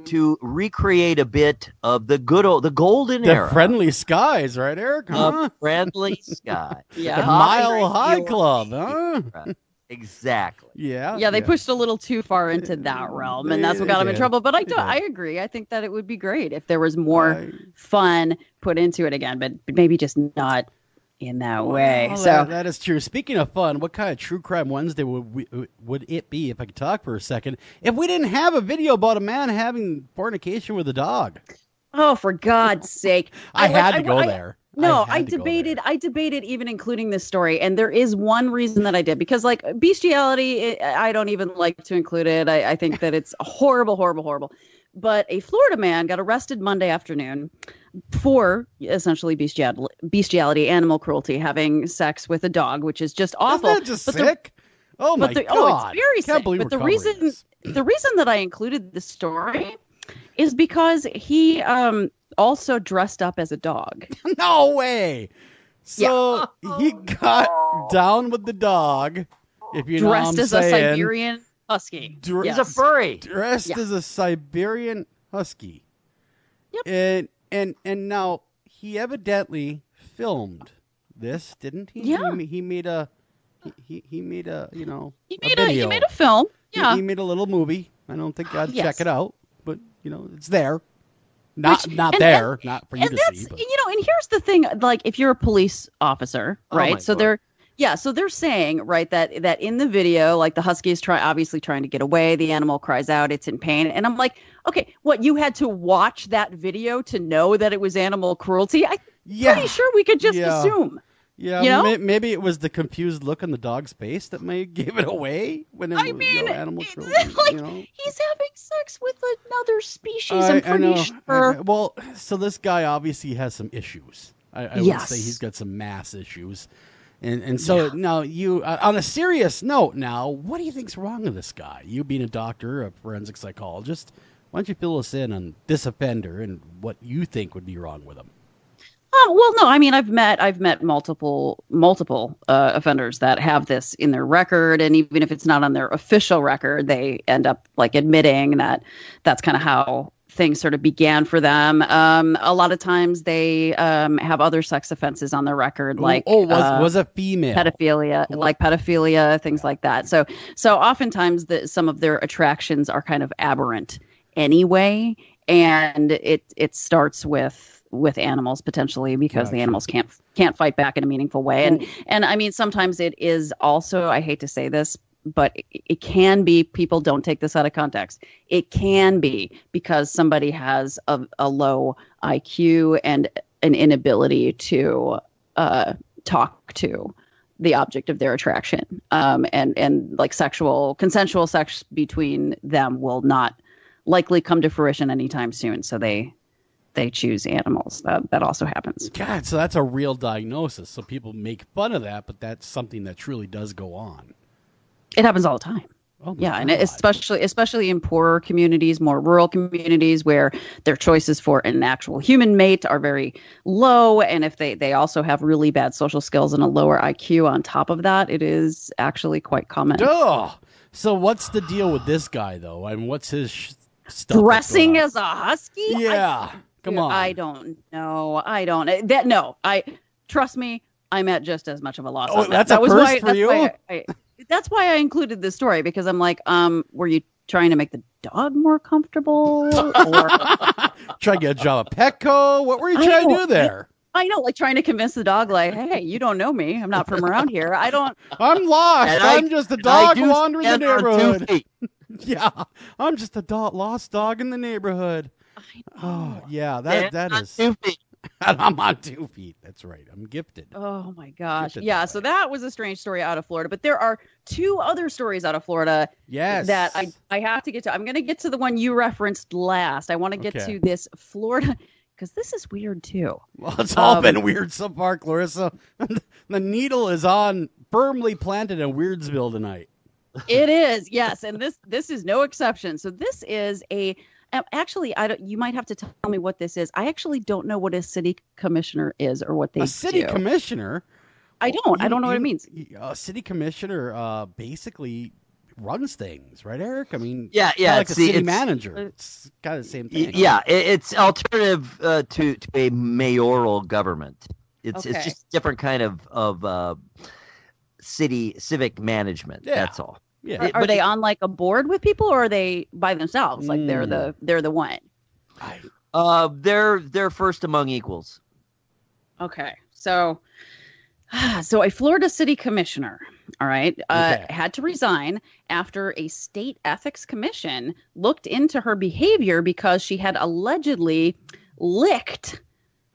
to recreate a bit of the golden era. The friendly skies, right, Eric? The friendly sky. The Mile High Club, huh? Exactly. Yeah, they pushed a little too far into that realm, and that's what got them in trouble. But I agree. I think that it would be great if there was more fun put into it again, but maybe just not in that way. So that is true. Speaking of fun, what kind of True Crime Wednesday would it be, if I could talk for a second, if we didn't have a video about a man having fornication with a dog? Oh, for God's sake! I had to go there. No, I I had to go there. debated. I debated even including this story, and there is one reason that I did, because like bestiality, I don't even like to include it. I think that it's horrible, horrible, horrible. But a Florida man got arrested Monday afternoon for essentially bestiality, animal cruelty, having sex with a dog, which is just awful. Isn't that just sick? Oh my God! It's very Can't sick. believe But we're covering this. the reason that I included the story is because he also dressed up as a dog. No way. So he got down with the dog. If you know what I'm dressed as saying. a Siberian husky. He's a furry. Dressed as a Siberian husky. Yep. And now he evidently filmed this, didn't he? Yeah. He made a he made a video. He made a film. Yeah. He made a little movie. I don't think I'd Yes. check it out, but it's there. Not there, not for you to see. But. And here's the thing: like, if you're a police officer, right? my So Lord. they're saying, right, that in the video, like, the husky is obviously trying to get away. The animal cries out; it's in pain. And I'm like, okay, what? You had to watch that video to know that it was animal cruelty? I'm pretty sure we could just assume. Yeah, maybe it was the confused look on the dog's face that may give it away when it was animal cruelty. He's having sex with another species. I'm pretty sure. Well, so this guy obviously has some issues. I would say he's got some mass issues. And so now you, on a serious note now, what do you think's wrong with this guy? You being a doctor, a forensic psychologist, why don't you fill us in on this offender and what you think would be wrong with him? Well, no, I mean, I've met multiple offenders that have this in their record, and even if it's not on their official record, they end up like admitting that that's kind of how things sort of began for them. A lot of times they have other sex offenses on their record, like was a female pedophilia, things like that. So oftentimes some of their attractions are kind of aberrant anyway, and it starts with animals potentially because the animals can't fight back in a meaningful way. And I mean, sometimes it is also, I hate to say this, but it can be, people don't take this out of context. It can be because somebody has a low IQ and an inability to talk to the object of their attraction. And like consensual sex between them will not likely come to fruition anytime soon. So they choose animals. That also happens. God, so that's a real diagnosis. So people make fun of that, but that's something that truly does go on. It happens all the time. Oh my yeah, God. and especially in poorer communities, more rural communities where their choices for an actual human mate are very low, and if they also have really bad social skills and a lower IQ on top of that, it is actually quite common. Duh. So what's the deal with this guy though? And what's his stuff? Dressing as a husky? Yeah. Come on. I don't know. Trust me, I'm at just as much of a loss. Oh, on that. that's a first for you? That's why I included this story, because I'm like, were you trying to make the dog more comfortable? Or trying to get a job at Petco? What were you trying to do there? I know, like trying to convince the dog, like, hey, you don't know me. I'm not from around here. I'm lost. I'm just a dog wandering the neighborhood. Yeah, I'm just a lost dog in the neighborhood. Oh, yeah, that is. 2 feet. I'm on 2 feet. That's right. I'm gifted. Oh my gosh. Gifted Yeah. So that was a strange story out of Florida, but there are 2 other stories out of Florida. Yes. That I have to get to. I'm going to get to the one you referenced last. I want to get to this Florida, because this is weird too. Well, it's all been weird so far, Clarissa. The needle is firmly planted in Weirdsville tonight. It is, yes, and this is no exception. So this is actually, you might have to tell me what this is. I actually don't know what a city commissioner is or what they do. A city commissioner? I don't know what it means. A city commissioner basically runs things, right, Eric? I mean, yeah, like a city manager. It's kind of the same thing. Yeah, it's alternative to a mayoral government. It's just a different kind of city civic management. Yeah. That's all. Yeah. Are they on like a board with people, or are they by themselves? Like they're the one. They're first among equals. Okay, so a Florida city commissioner, all right, had to resign after a state ethics commission looked into her behavior because she had allegedly licked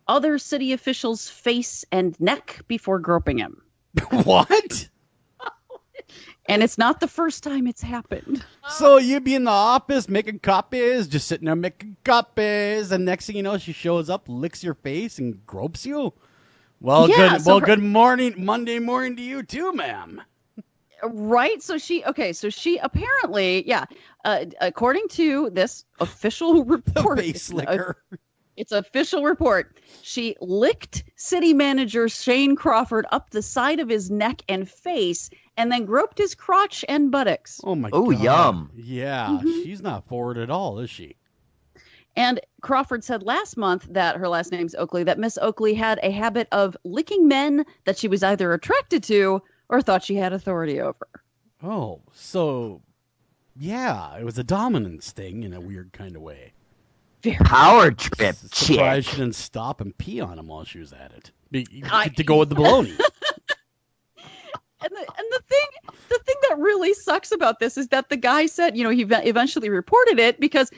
other city officials' face and neck before groping him. What? And it's not the first time it's happened. So you'd be in the office making copies, just sitting there making copies, and next thing you know, she shows up, licks your face, and gropes you? Well, Yeah, good morning, Monday morning to you too, ma'am. Right? So she apparently, according to this official report, Face licker. It's an official report. She licked city manager Shane Crawford up the side of his neck and face and then groped his crotch and buttocks. Oh, my Oh, God. yum. Yeah, she's not forward at all, is she? And Crawford said last month that her last name's Oakley, that Miss Oakley had a habit of licking men that she was either attracted to or thought she had authority over. Oh, so, yeah, it was a dominance thing in a weird kind of way. Power trip, Surprised chick. she didn't stop and pee on him while she was at it. To go with the baloney. And the thing that really sucks about this is that the guy said, he eventually reported it because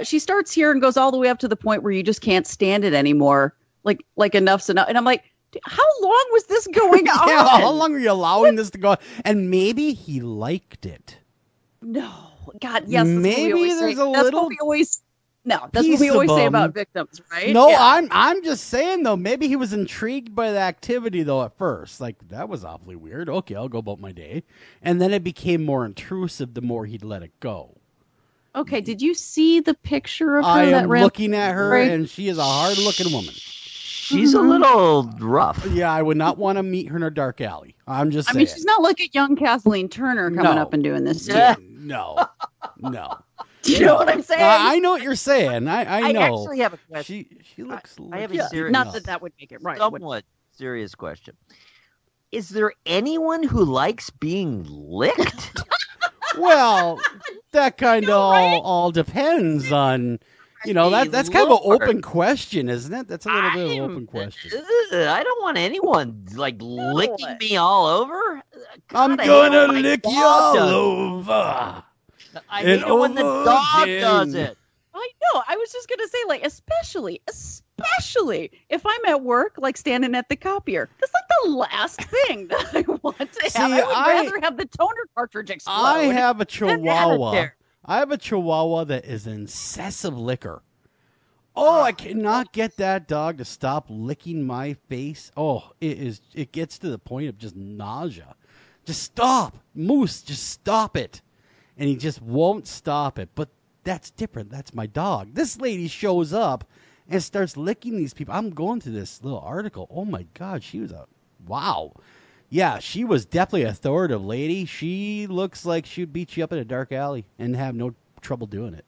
she starts here and goes all the way up to the point where you just can't stand it anymore. Like enough's enough. And I'm like, how long was this going on? Yeah, how long were you allowing this to go on? And maybe he liked it. No, God, yes. Maybe there's a little. That's what we always say about victims, right? No, yeah. I'm just saying though. Maybe he was intrigued by the activity though at first. Like that was awfully weird. Okay, I'll go about my day, and then it became more intrusive the more he'd let it go. Okay, did you see the picture of her? I that am ran looking at her, and she is a hard-looking woman. She's a little rough. Yeah, I would not want to meet her in a dark alley. I'm just saying. I mean, she's not like a young Kathleen Turner coming up and doing this. No. Do you know what I'm saying? I know what you're saying. I know. I actually have a question. She looks. I have a serious, not that would make it right. Somewhat serious question. Is there anyone who likes being licked? Well, that kind of all depends on. That's kind of an open question, isn't it? That's a little bit of an open question. I don't want anyone licking me all over. God, I'm gonna lick you all over. I hate it when the dog does it. I know. I was just gonna say, especially if I'm at work, standing at the copier. That's the last thing that I want to have. I would rather have the toner cartridge explode. I have a Chihuahua. I have a Chihuahua that is an incessive licker. Oh, I cannot get that dog to stop licking my face. Oh, it gets to the point of just nausea. Just stop. Moose, just stop it. And he just won't stop it. But that's different. That's my dog. This lady shows up and starts licking these people. I'm going through this little article. Oh, my God. She was wow. Yeah, she was definitely an authoritative lady. She looks like she'd beat you up in a dark alley and have no trouble doing it.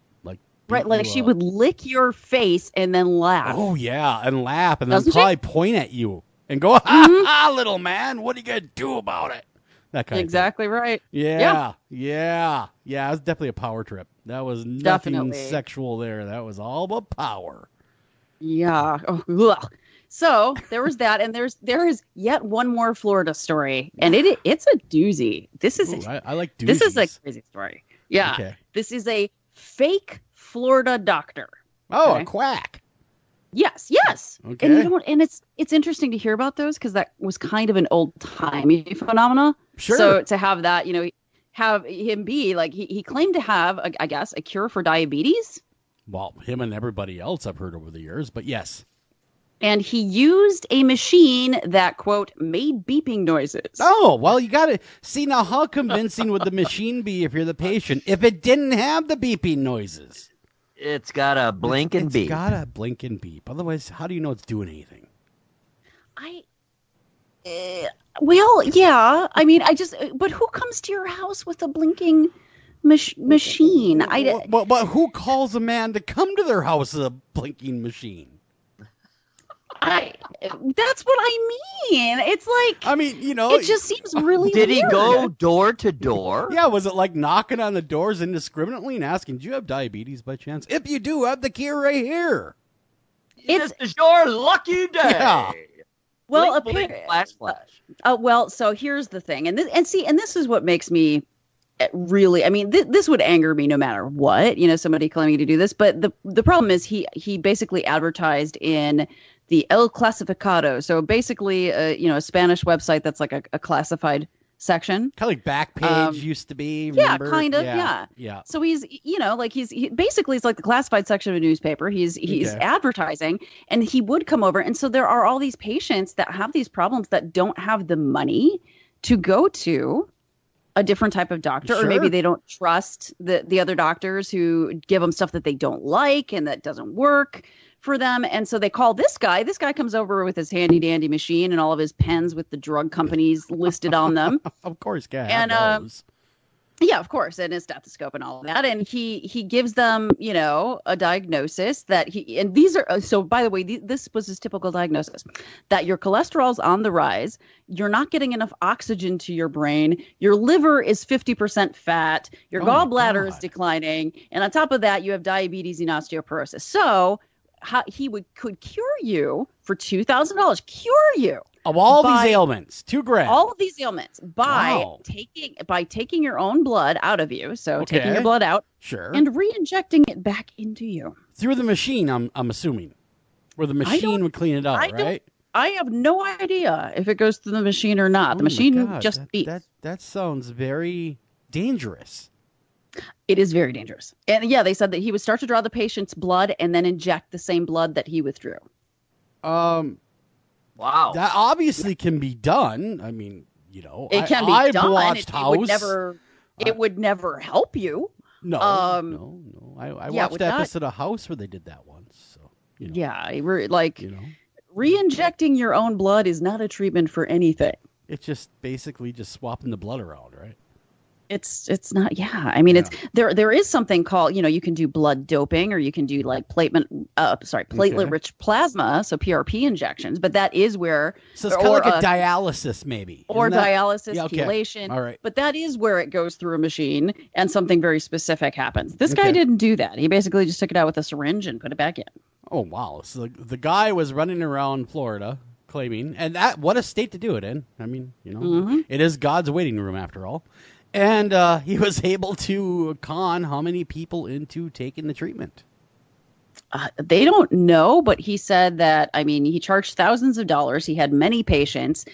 She would lick your face and then laugh. Oh, yeah, and laugh and then Doesn't probably she? point at you and go, ha, little man, what are you going to do about it? That kind exactly of thing. Right. Yeah. It was definitely a power trip. That was nothing Definitely. sexual there. That was all about power. Yeah. Oh, ugh. So there was that, and there is yet one more Florida story, and it's a doozy. This is I like doozies. This is a crazy story. Yeah. Okay. This is a fake Florida doctor. Oh, Okay. a quack. Yes. Okay. And it's interesting to hear about those because that was kind of an old timey phenomena. Sure. So to have that, have him be he claimed to have, I guess, a cure for diabetes. Well, him and everybody else I've heard over the years, but yes. And he used a machine that, quote, made beeping noises. Oh, well, you got to see now how convincing would the machine be if you're the patient if it didn't have the beeping noises? It's got a blink and beep. It's got a blink and beep. Otherwise, how do you know it's doing anything? Well, yeah. I mean, but who comes to your house with a blinking machine? But who calls a man to come to their house with a blinking machine? That's what I mean. It's it just seems really Did he weird. go door to door? Yeah, was it like knocking on the doors indiscriminately and asking, do you have diabetes by chance? If you do, I have the key right here. This is your lucky day. Yeah. Well, blink, blink, flash. well, so here's the thing, and this is what makes me really, I mean, this would anger me no matter what, somebody claiming to do this. But the problem is he basically advertised in the El Clasificado. So basically, a Spanish website that's like a classified section. Kind of like Backpage used to be. Remember? Yeah, kind of. Yeah. So he's, he basically it's like the classified section of a newspaper. He's advertising, and he would come over. And so there are all these patients that have these problems that don't have the money to go to a different type of doctor, or maybe they don't trust the other doctors who give them stuff that they don't like and that doesn't work for them. And so they call this guy. This guy comes over with his handy dandy machine and all of his pens with the drug companies listed on them. Of course, guy. And yeah, of course, and his stethoscope and all of that. And he gives them, a diagnosis that and these are, so by the way, this was his typical diagnosis, that your cholesterol's on the rise, you're not getting enough oxygen to your brain, your liver is 50% fat, your gallbladder is declining, and on top of that, you have diabetes and osteoporosis. So he could cure you for $2,000, cure you. Of all these ailments, $2,000. All of these ailments by taking your own blood out of you. So taking your blood out, and re-injecting it back into you through the machine. I'm assuming, where the machine would clean it out, right? I have no idea if it goes through the machine or not. The machine just beeps. That sounds very dangerous. It is very dangerous. And yeah, they said that he would start to draw the patient's blood and then inject the same blood that he withdrew. Wow. That obviously can be done. I mean, it can be done. Watched House. It would never help you. No. I watched that episode of House where they did that once. So, Yeah, re-injecting your own blood is not a treatment for anything. It's just basically just swapping the blood around, right? It's not. Yeah, I mean, it's there is something called, you can do blood doping, or you can do like platelet-rich plasma, so PRP injections. But that is where, so it's kind of like a dialysis, maybe, or dialysis, chelation. All right, but that is where it goes through a machine and something very specific happens. This guy didn't do that. He basically just took it out with a syringe and put it back in. Oh wow! So the guy was running around Florida claiming, and what a state to do it in. I mean, it is God's waiting room after all. And he was able to con how many people into taking the treatment? They don't know, but he said that, I mean, he charged thousands of dollars. He had many patients,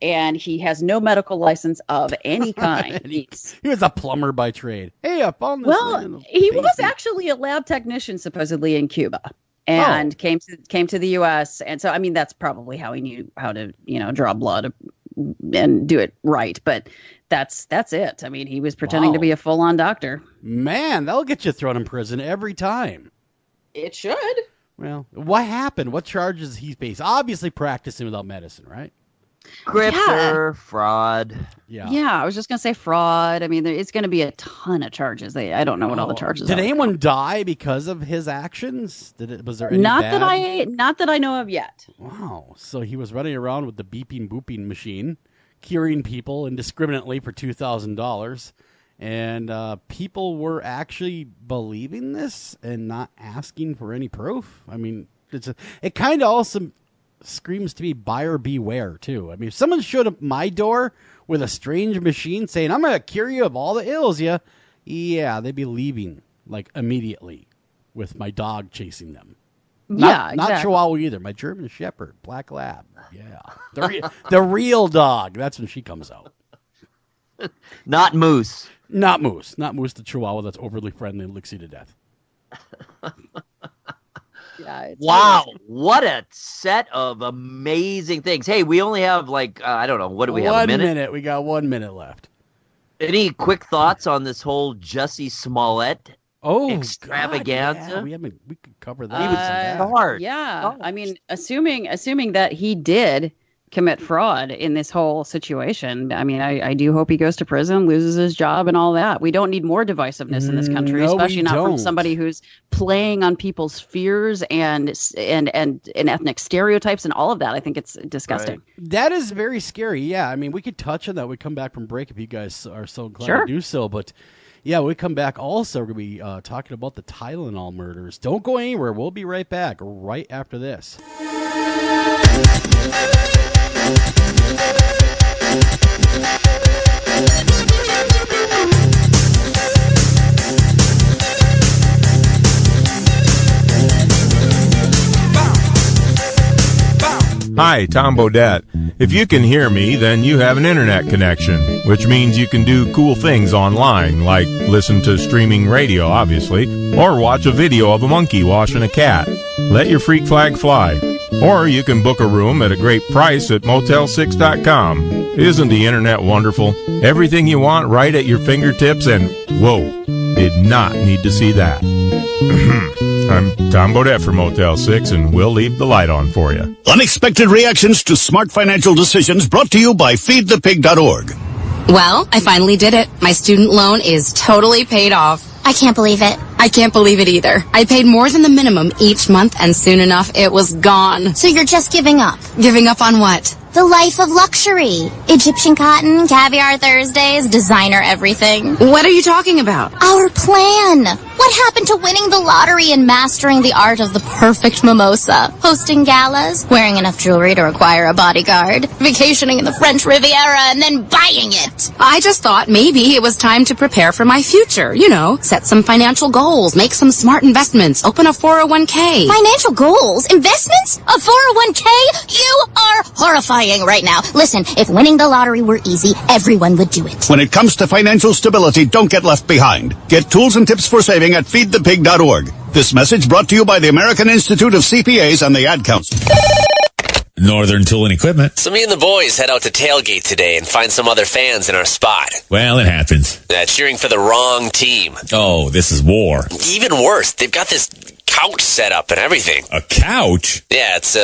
and he has no medical license of any kind. he was a plumber by trade. Hey, I found this. Well, he was actually a lab technician, supposedly, in Cuba. And came to the U.S. And so, I mean, that's probably how he knew how to, draw blood and do it right. But that's it. I mean, he was pretending to be a full-on doctor. Man, that'll get you thrown in prison every time. It should. Well, what happened? What charges he faced? Obviously practicing without medicine, right? Grifter, fraud. Yeah, I was just going to say fraud. I mean, it's going to be a ton of charges. I don't know what all the charges are. Did anyone die because of his actions? Was there any not bad? that I know of yet. Wow. So he was running around with the beeping booping machine, curing people indiscriminately for $2,000. And people were actually believing this and not asking for any proof. I mean, it kind of also screams to me buyer beware too. I mean, if someone showed up my door with a strange machine saying, I'm going to cure you of all the ills, they'd be leaving like immediately with my dog chasing them. Not Chihuahua either. My German Shepherd, Black Lab. Yeah. The real dog. That's when she comes out. Not Moose. Not Moose. Not Moose, the Chihuahua that's overly friendly and licks you to death. Wow, what a set of amazing things. Hey, we only have I don't know, what do we have, a minute? 1 minute. We got 1 minute left. Any quick thoughts on this whole Jussie Smollett extravaganza? God, yeah. We could cover that. He was hard. Yeah, I mean, assuming that he did commit fraud in this whole situation, I mean, I do hope he goes to prison, loses his job and all that. We don't need more divisiveness in this country, especially not from somebody who's playing on people's fears and ethnic stereotypes and all of that. I think it's disgusting. Right. That is very scary. Yeah, I mean, we could touch on that. We come back from break if you guys are so inclined to do so. But yeah, we come back also, we're going to be talking about the Tylenol murders. Don't go anywhere. We'll be right back right after this. Hi, Tom Bodette. If you can hear me, then you have an internet connection, which means you can do cool things online, like listen to streaming radio, obviously, or watch a video of a monkey washing a cat. Let your freak flag fly. Or you can book a room at a great price at Motel6.com. Isn't the internet wonderful? Everything you want right at your fingertips, and whoa, did not need to see that. I'm Tom Bodette for Motel 6, and we'll leave the light on for you. Unexpected reactions to smart financial decisions brought to you by feedthepig.org. Well, I finally did it. My student loan is totally paid off. I can't believe it. I can't believe it either. I paid more than the minimum each month, and soon enough, it was gone. So you're just giving up? Giving up on what? The life of luxury. Egyptian cotton, caviar Thursdays, designer everything. What are you talking about? Our plan. What happened to winning the lottery and mastering the art of the perfect mimosa? Hosting galas, wearing enough jewelry to require a bodyguard, vacationing in the French Riviera, and then buying it. I just thought maybe it was time to prepare for my future. You know, set some financial goals, make some smart investments, open a 401k. Financial goals? Investments? A 401k? You are horrifying right now. Listen, if winning the lottery were easy, everyone would do it. When it comes to financial stability, don't get left behind. Get tools and tips for saving at feedthepig.org. This message brought to you by the American Institute of CPAs and the Ad Council. Northern Tool and Equipment. So me and the boys head out to tailgate today and find some other fans in our spot. Well, it happens. Cheering for the wrong team. Oh, this is war. Even worse, they've got this couch set up and everything. A couch? Yeah, it's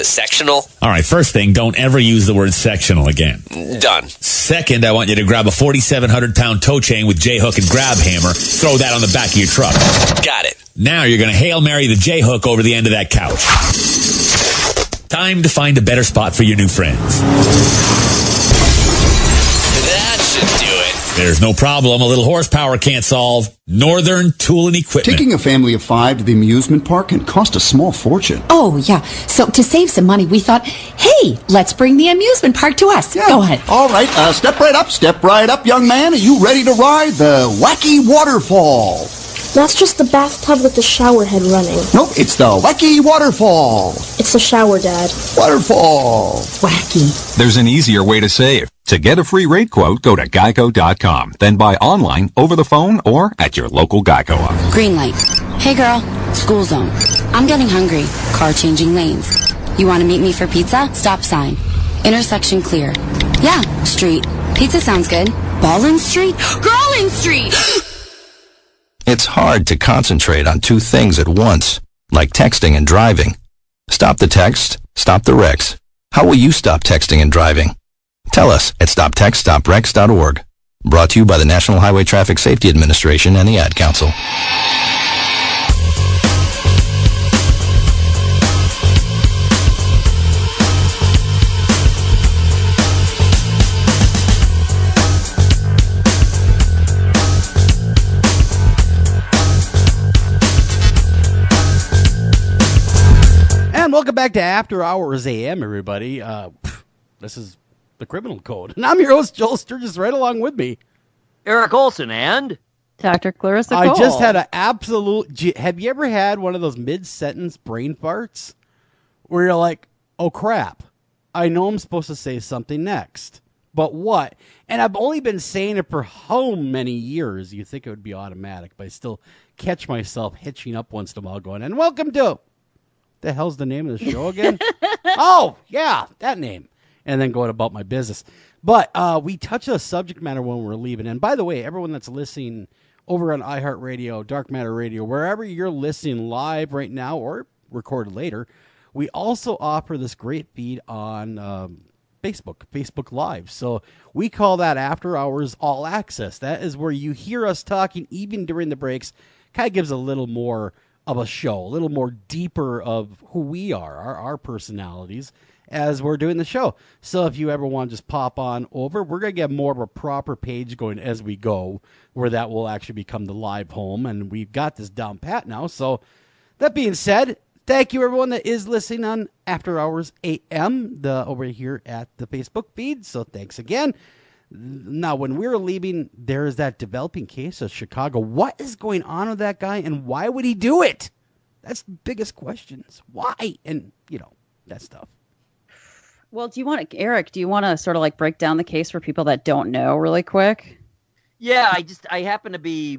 sectional. All right, first thing, don't ever use the word sectional again. Done. Second, I want you to grab a 4,700-pound tow chain with J-hook and grab hammer. Throw that on the back of your truck. Got it. Now you're going to Hail Mary the J-hook over the end of that couch. Time to find a better spot for your new friends. That should do it. There's no problem a little horsepower can't solve. Northern Tool and Equipment. Taking a family of 5 to the amusement park can cost a small fortune. Oh, yeah. So to save some money, we thought, hey, let's bring the amusement park to us. Yeah. Go ahead. All right. Step right up, young man. Are you ready to ride the wacky waterfall? That's just the bathtub with the shower head running. Nope, it's the wacky waterfall. It's the shower, Dad. Waterfall. Wacky. There's an easier way to save. To get a free rate quote, go to geico.com. Then buy online, over the phone, or at your local Geico office. Green light. Hey, girl. School zone. I'm getting hungry. Car changing lanes. You want to meet me for pizza? Stop sign. Intersection clear. Yeah, street. Pizza sounds good. Ballin Street? Girling Street! It's hard to concentrate on two things at once, like texting and driving. Stop the text, stop the wrecks. How will you stop texting and driving? Tell us at stoptextstopwrecks.org. Brought to you by the National Highway Traffic Safety Administration and the Ad Council. Welcome back to After Hours AM, everybody. This is the Criminal Code. And I'm your host, Joel Sturgis, right along with me. Eric Olson and Dr. Clarissa I Cole. just had an absolute... Have you ever had one of those mid-sentence brain farts where you're like, oh, crap, I know I'm supposed to say something next, but what? And I've only been saying it for how many years? You think it would be automatic, but I still catch myself hitching up once in a while going, and welcome to... The hell's the name of the show again? Oh, yeah, that name. And then going about my business. But we touched a subject matter when we're leaving. And by the way, everyone that's listening over on iHeartRadio, Dark Matter Radio, wherever you're listening live right now or recorded later, we also offer this great feed on Facebook Live. So we call that After Hours All Access. That is where you hear us talking even during the breaks. Kind of gives a little more of a show, a little more deeper of who we are, our personalities, as we're doing the show. So if you ever want to just pop on over, we're going to get more of a proper page going as we go, where that will actually become the live home, and we've got this down pat now. So that being said, thank you everyone that is listening on After Hours AM over here at the Facebook feed. So thanks again. Now, when we were leaving, there is that developing case of Chicago. What is going on with that guy, and why would he do it? That's the biggest questions. Why? And, that stuff. Well, Eric, do you want to sort of like break down the case for people that don't know really quick? Yeah, I happen to be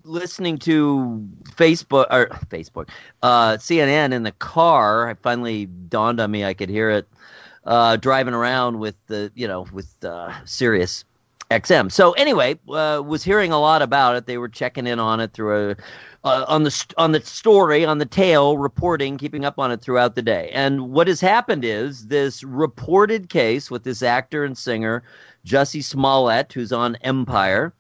listening to CNN in the car. It finally dawned on me I could hear it driving around with Sirius XM. So anyway, was hearing a lot about it. They were checking in on it through on the story, on the tail, reporting, keeping up on it throughout the day. And what has happened is this reported case with this actor and singer Jussie Smollett, who's on Empire,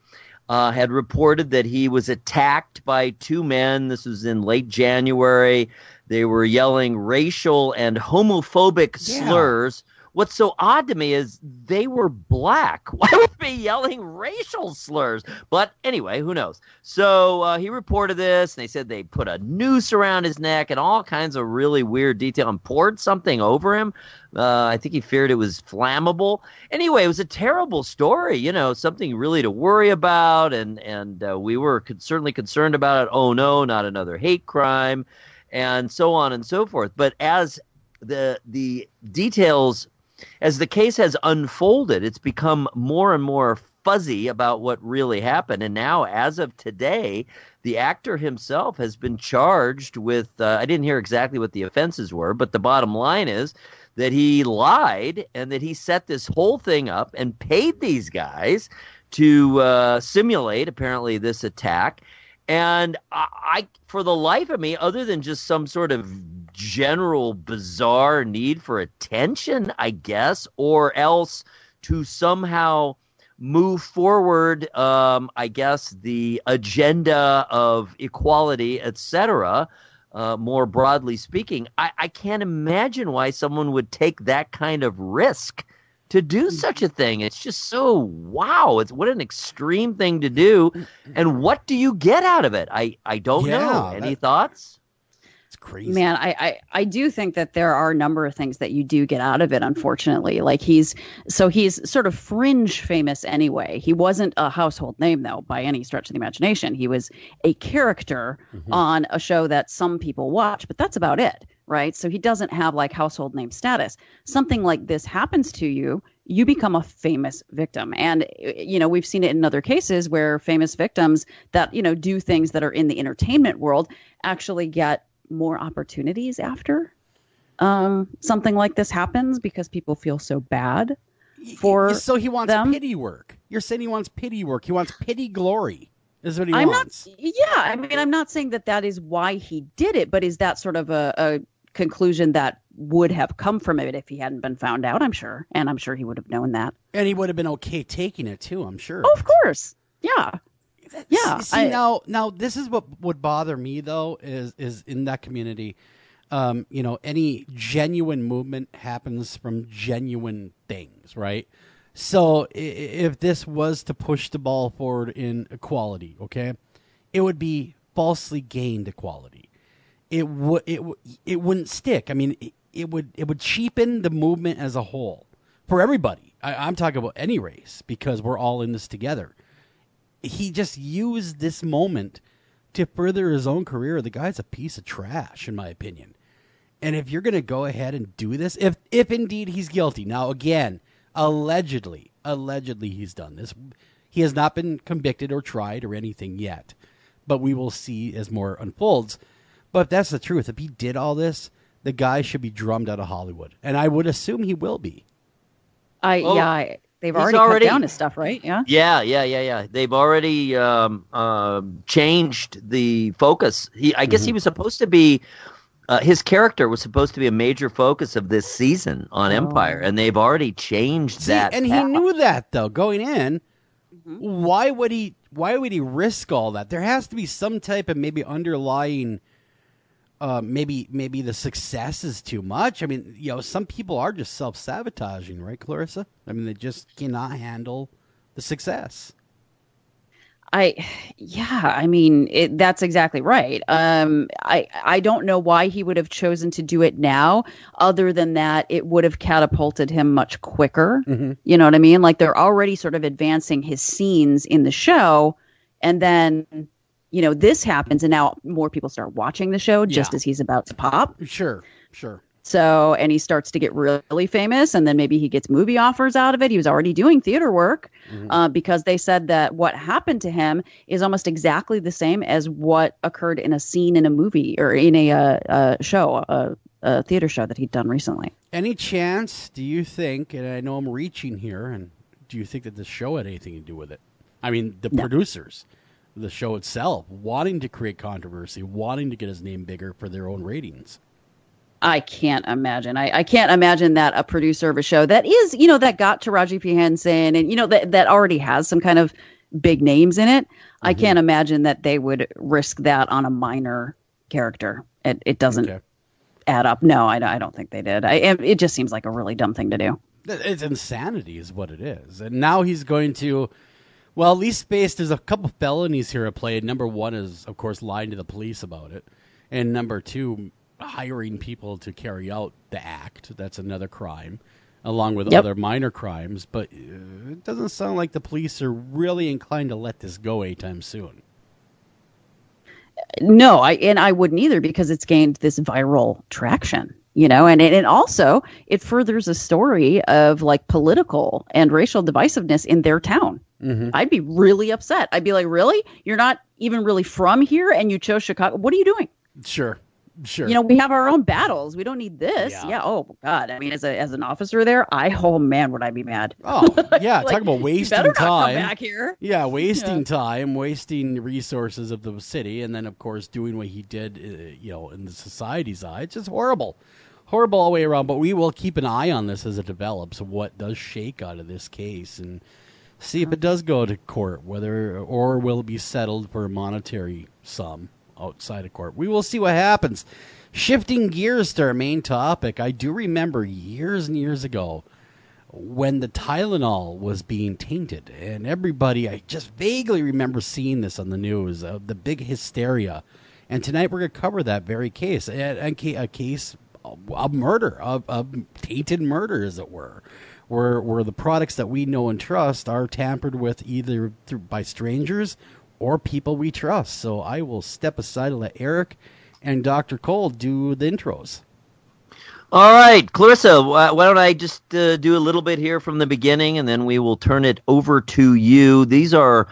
had reported that he was attacked by two men. This was in late January. They were yelling racial and homophobic slurs. What's so odd to me is they were black. Why would they be yelling racial slurs? But anyway, who knows? So he reported this, and they said they put a noose around his neck and all kinds of really weird detail and poured something over him. I think he feared it was flammable. Anyway, it was a terrible story, something really to worry about, and we were certainly concerned about it. Oh, no, not another hate crime, and so on and so forth. But as the details, as the case has unfolded, it's become more and more fuzzy about what really happened. And now, as of today, the actor himself has been charged with, I didn't hear exactly what the offenses were, but the bottom line is that he lied and that he set this whole thing up and paid these guys to simulate, apparently, this attack. And I, for the life of me, other than just some sort of general bizarre need for attention, I guess, or else to somehow move forward, I guess, the agenda of equality, etc., more broadly speaking, I can't imagine why someone would take that kind of risk to do such a thing. It's just so, wow, what an extreme thing to do. And what do you get out of it? I don't know. Any thoughts? It's crazy. Man, I do think that there are a number of things that you do get out of it, unfortunately. Like he's sort of fringe famous anyway. He wasn't a household name, though, by any stretch of the imagination. He was a character on a show that some people watch, but that's about it, right? So he doesn't have like household name status. Something like this happens to you, you become a famous victim. And, we've seen it in other cases where famous victims that, do things that are in the entertainment world actually get more opportunities after something like this happens because people feel so bad for So he wants them. pity work. You're saying he wants pity work. He wants pity glory is what he wants. I'm not saying that is why he did it, but is that sort of a conclusion that would have come from it if he hadn't been found out, I'm sure. And I'm sure he would have known that. And he would have been okay taking it too, I'm sure. Oh, of course. Yeah. Yeah. See, now this is what would bother me though is in that community, any genuine movement happens from genuine things, right? So if this was to push the ball forward in equality, okay, it would be falsely gained equality. It wouldn't stick. I mean, it would cheapen the movement as a whole for everybody. I'm talking about any race because we're all in this together. He just used this moment to further his own career. The guy's a piece of trash, in my opinion. And if you're going to go ahead and do this, if indeed he's guilty, now again, allegedly he's done this. He has not been convicted or tried or anything yet, but we will see as more unfolds. But if that's the truth, if he did all this, the guy should be drummed out of Hollywood, and I would assume he will be. They've already cut down his stuff, right? Yeah. Yeah. They've already changed the focus. I guess he was supposed to be. His character was supposed to be a major focus of this season on Empire, and they've already changed that. And he knew that though going in. Why would he risk all that? There has to be some type of maybe underlying. Maybe the success is too much. I mean, some people are just self-sabotaging, right, Clarissa? I mean, they just cannot handle the success. That's exactly right. I don't know why he would have chosen to do it now, other than that it would have catapulted him much quicker. You know what I mean? Like they're already sort of advancing his scenes in the show, and then this happens, and now more people start watching the show just as he's about to pop. Sure. So, and he starts to get really famous, and then maybe he gets movie offers out of it. He was already doing theater work because they said that what happened to him is almost exactly the same as what occurred in a scene in a movie or in a show, a theater show that he'd done recently. Any chance, do you think, and I know I'm reaching here, and do you think that the show had anything to do with it? I mean, the producers, the show itself, wanting to create controversy, wanting to get his name bigger for their own ratings. I can't imagine. I can't imagine that a producer of a show that is, that got Taraji P. Henson and, that already has some kind of big names in it. I can't imagine that they would risk that on a minor character. It doesn't add up. No, I don't think they did. It just seems like a really dumb thing to do. It's insanity is what it is. And now he's going to, well, at least there's a couple felonies here at play. Number one is, of course, lying to the police about it. And number two, hiring people to carry out the act. That's another crime, along with other minor crimes. But it doesn't sound like the police are really inclined to let this go anytime soon. No, I wouldn't either, because it's gained this viral traction, and also it furthers a story of like political and racial divisiveness in their town. I'd be really upset. I'd be like, really? You're not even really from here and you chose Chicago? What are you doing? Sure. We have our own battles. We don't need this. Yeah. Oh God. I mean, as an officer there, oh man, would I be mad? Oh yeah. Talk about wasting you better time. Not come back here. Yeah. Wasting time, wasting resources of the city. And then of course doing what he did, in the society's eye. It's just horrible all the way around. But we will keep an eye on this as it develops, what does shake out of this case, and see if it does go to court, or will it be settled for a monetary sum outside of court. We will see what happens. Shifting gears to our main topic, I do remember years and years ago when the Tylenol was being tainted, and I just vaguely remember seeing this on the news, the big hysteria. And tonight we're going to cover that very case, a case of murder, of tainted murder, as it were. Where the products that we know and trust are tampered with either by strangers or people we trust. So I will step aside and let Eric and Dr. Cole do the intros. All right, Clarissa, why don't I just do a little bit here from the beginning, and then we will turn it over to you. These are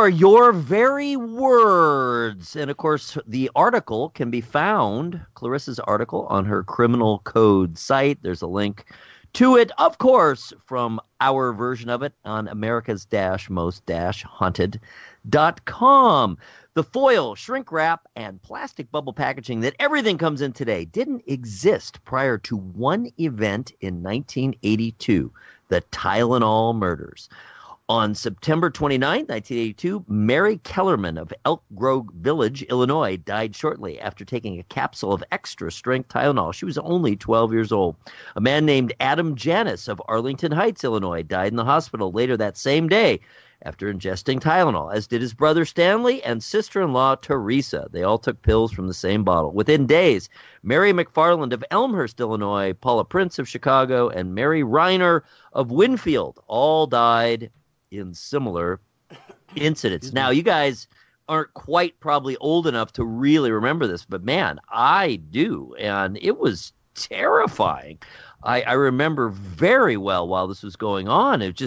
your very words. And, of course, the article can be found, Clarissa's article, on her criminal code site. There's a link to it, of course, from our version of it on America's-Most-Haunted.com. The foil, shrink wrap, and plastic bubble packaging that everything comes in today didn't exist prior to one event in 1982, the Tylenol murders. On September 29, 1982, Mary Kellerman of Elk Grove Village, Illinois, died shortly after taking a capsule of extra-strength Tylenol. She was only 12 years old. A man named Adam Janis of Arlington Heights, Illinois, died in the hospital later that same day after ingesting Tylenol, as did his brother Stanley and sister-in-law Teresa. They all took pills from the same bottle. Within days, Mary McFarland of Elmhurst, Illinois, Paula Prince of Chicago, and Mary Reiner of Winfield all died in similar incidents. Now, you guys aren't quite probably old enough to really remember this, but man, I do, and it was terrifying. I remember very well while this was going on. It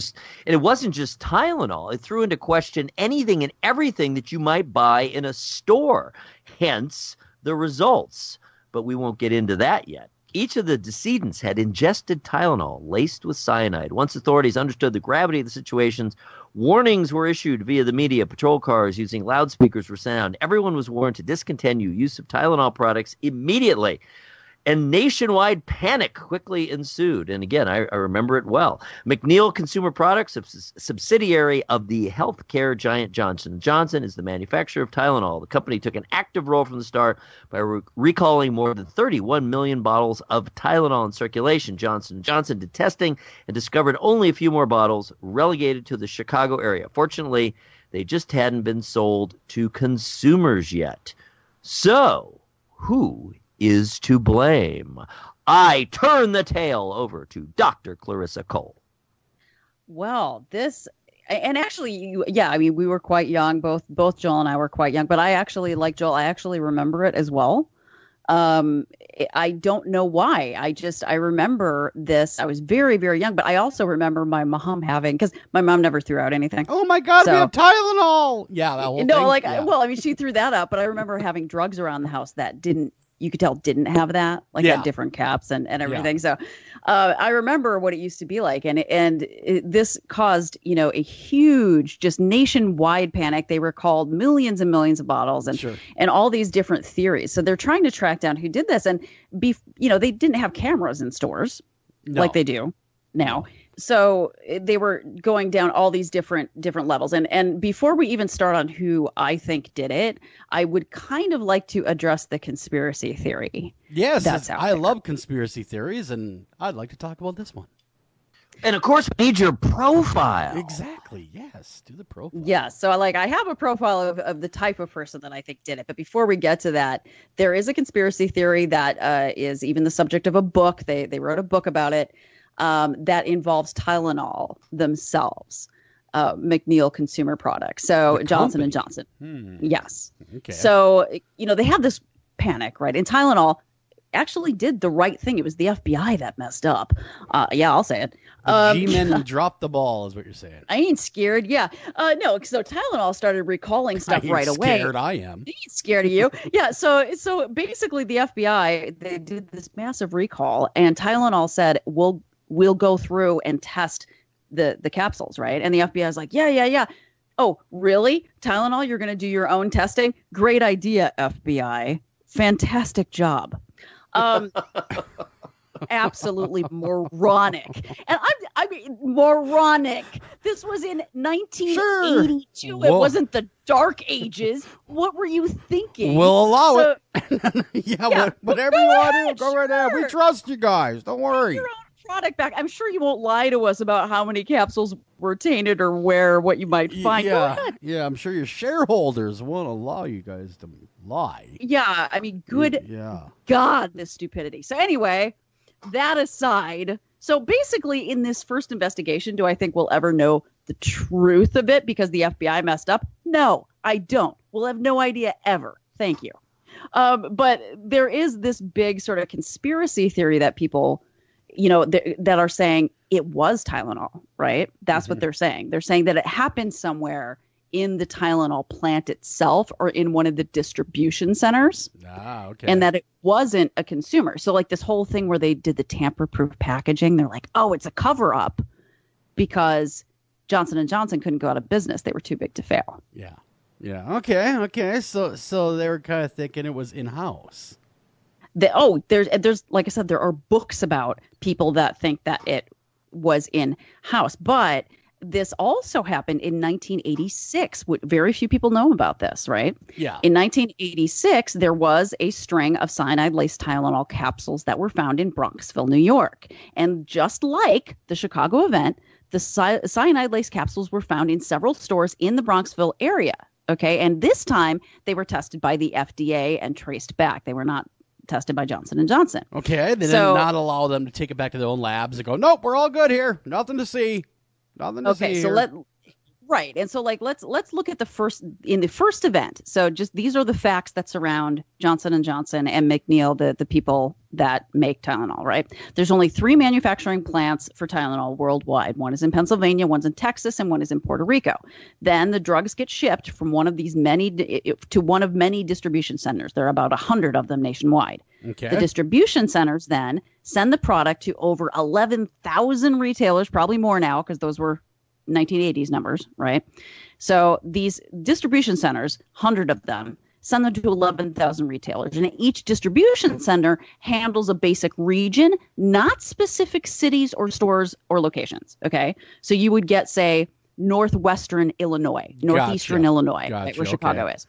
wasn't just Tylenol. It threw into question anything and everything that you might buy in a store, hence the results. But we won't get into that yet. Each of the decedents had ingested Tylenol laced with cyanide. Once authorities understood the gravity of the situations, warnings were issued via the media. Patrol cars using loudspeakers were sent out. Everyone was warned to discontinue use of Tylenol products immediately. And nationwide panic quickly ensued. And again, I remember it well. McNeil Consumer Products, a subsidiary of the healthcare giant Johnson & Johnson, is the manufacturer of Tylenol. The company took an active role from the start by recalling more than 31 million bottles of Tylenol in circulation. Johnson & Johnson did testing and discovered only a few more bottles relegated to the Chicago area. Fortunately, they just hadn't been sold to consumers yet. So, who is to blame? I turn the tale over to Dr. Clarissa Cole. Well, and actually, we were quite young. Both Joel and I were quite young, but I actually, like Joel, I actually remember it as well. I don't know why. I remember this. I was very, very young, but I also remember my mom having, because my mom never threw out anything. Oh my God, we have Tylenol. Yeah, that whole thing. Yeah. Well, I mean, she threw that up, but I remember having drugs around the house that you could tell didn't have that, had different caps and everything. So I remember what it used to be like. And this caused, a huge, just nationwide panic. They recalled millions and millions of bottles and all these different theories. So they're trying to track down who did this. And, they didn't have cameras in stores like they do now. So they were going down all these different levels. And before we even start on who I think did it, I would kind of like to address the conspiracy theory. Yes, I love conspiracy theories, and I'd like to talk about this one. And of course, we need your profile. Exactly. Yes. Do the profile. Yes. So I have a profile of the type of person that I think did it. But before we get to that, there is a conspiracy theory that is even the subject of a book. They wrote a book about it. That involves Tylenol themselves, McNeil Consumer Products. So Johnson & Johnson. Yes. Okay. So, they had this panic, right? And Tylenol actually did the right thing. It was the FBI that messed up. I'll say it. G-men dropped the ball is what you're saying. I ain't scared. Yeah. No, so Tylenol started recalling stuff right away. Scared, I am. I ain't scared of you. Yeah. So basically the FBI, they did this massive recall and Tylenol said, we'll go through and test the capsules, right? And the FBI is like, yeah. Oh, really? Tylenol, you're going to do your own testing? Great idea, FBI. Fantastic job. Absolutely moronic. And I mean, moronic. This was in 1982. Sure. It wasn't the Dark Ages. What were you thinking? We'll allow it. Whatever you want to do, go right ahead. We trust you guys. Don't worry. Your own product back. I'm sure you won't lie to us about how many capsules were tainted or what you might find. Yeah, I'm sure your shareholders won't allow you guys to lie. Yeah, I mean, God, this stupidity. So anyway, that aside, so basically in this first investigation, do I think we'll ever know the truth of it because the FBI messed up? No, I don't. We'll have no idea ever. Thank you. But there is this big sort of conspiracy theory that people, that are saying it was Tylenol, right? That's what they're saying. They're saying that it happened somewhere in the Tylenol plant itself or in one of the distribution centers. Okay. And that it wasn't a consumer. So like this whole thing where they did the tamper-proof packaging, they're like, oh, it's a cover-up because Johnson & Johnson couldn't go out of business. They were too big to fail. Yeah. Okay. So they were kind of thinking it was in-house. There's like I said, there are books about people that think that it was in-house. But this also happened in 1986. Very few people know about this, right? Yeah. In 1986, there was a string of cyanide-laced Tylenol capsules that were found in Bronxville, New York. And just like the Chicago event, the cyanide-laced capsules were found in several stores in the Bronxville area. Okay. And this time they were tested by the FDA and traced back. They were not tested by Johnson & Johnson. Okay. They did not allow them to take it back to their own labs and go, nope, we're all good here. Nothing to see. Okay, so right. And so let's look at the first event. So just these are the facts that surround Johnson & Johnson and McNeil, the people that make Tylenol, right? There's only 3 manufacturing plants for Tylenol worldwide. One is in Pennsylvania, one's in Texas, and one is in Puerto Rico. Then the drugs get shipped from one of these many distribution centers. There are about 100 of them nationwide. Okay. The distribution centers then send the product to over 11,000 retailers, probably more now because those were 1980s numbers, right? So these distribution centers, 100 of them, send them to 11,000 retailers. And each distribution center handles a basic region, not specific cities or stores or locations, okay? So you would get, say, northwestern Illinois, northeastern Illinois, right, where Chicago is.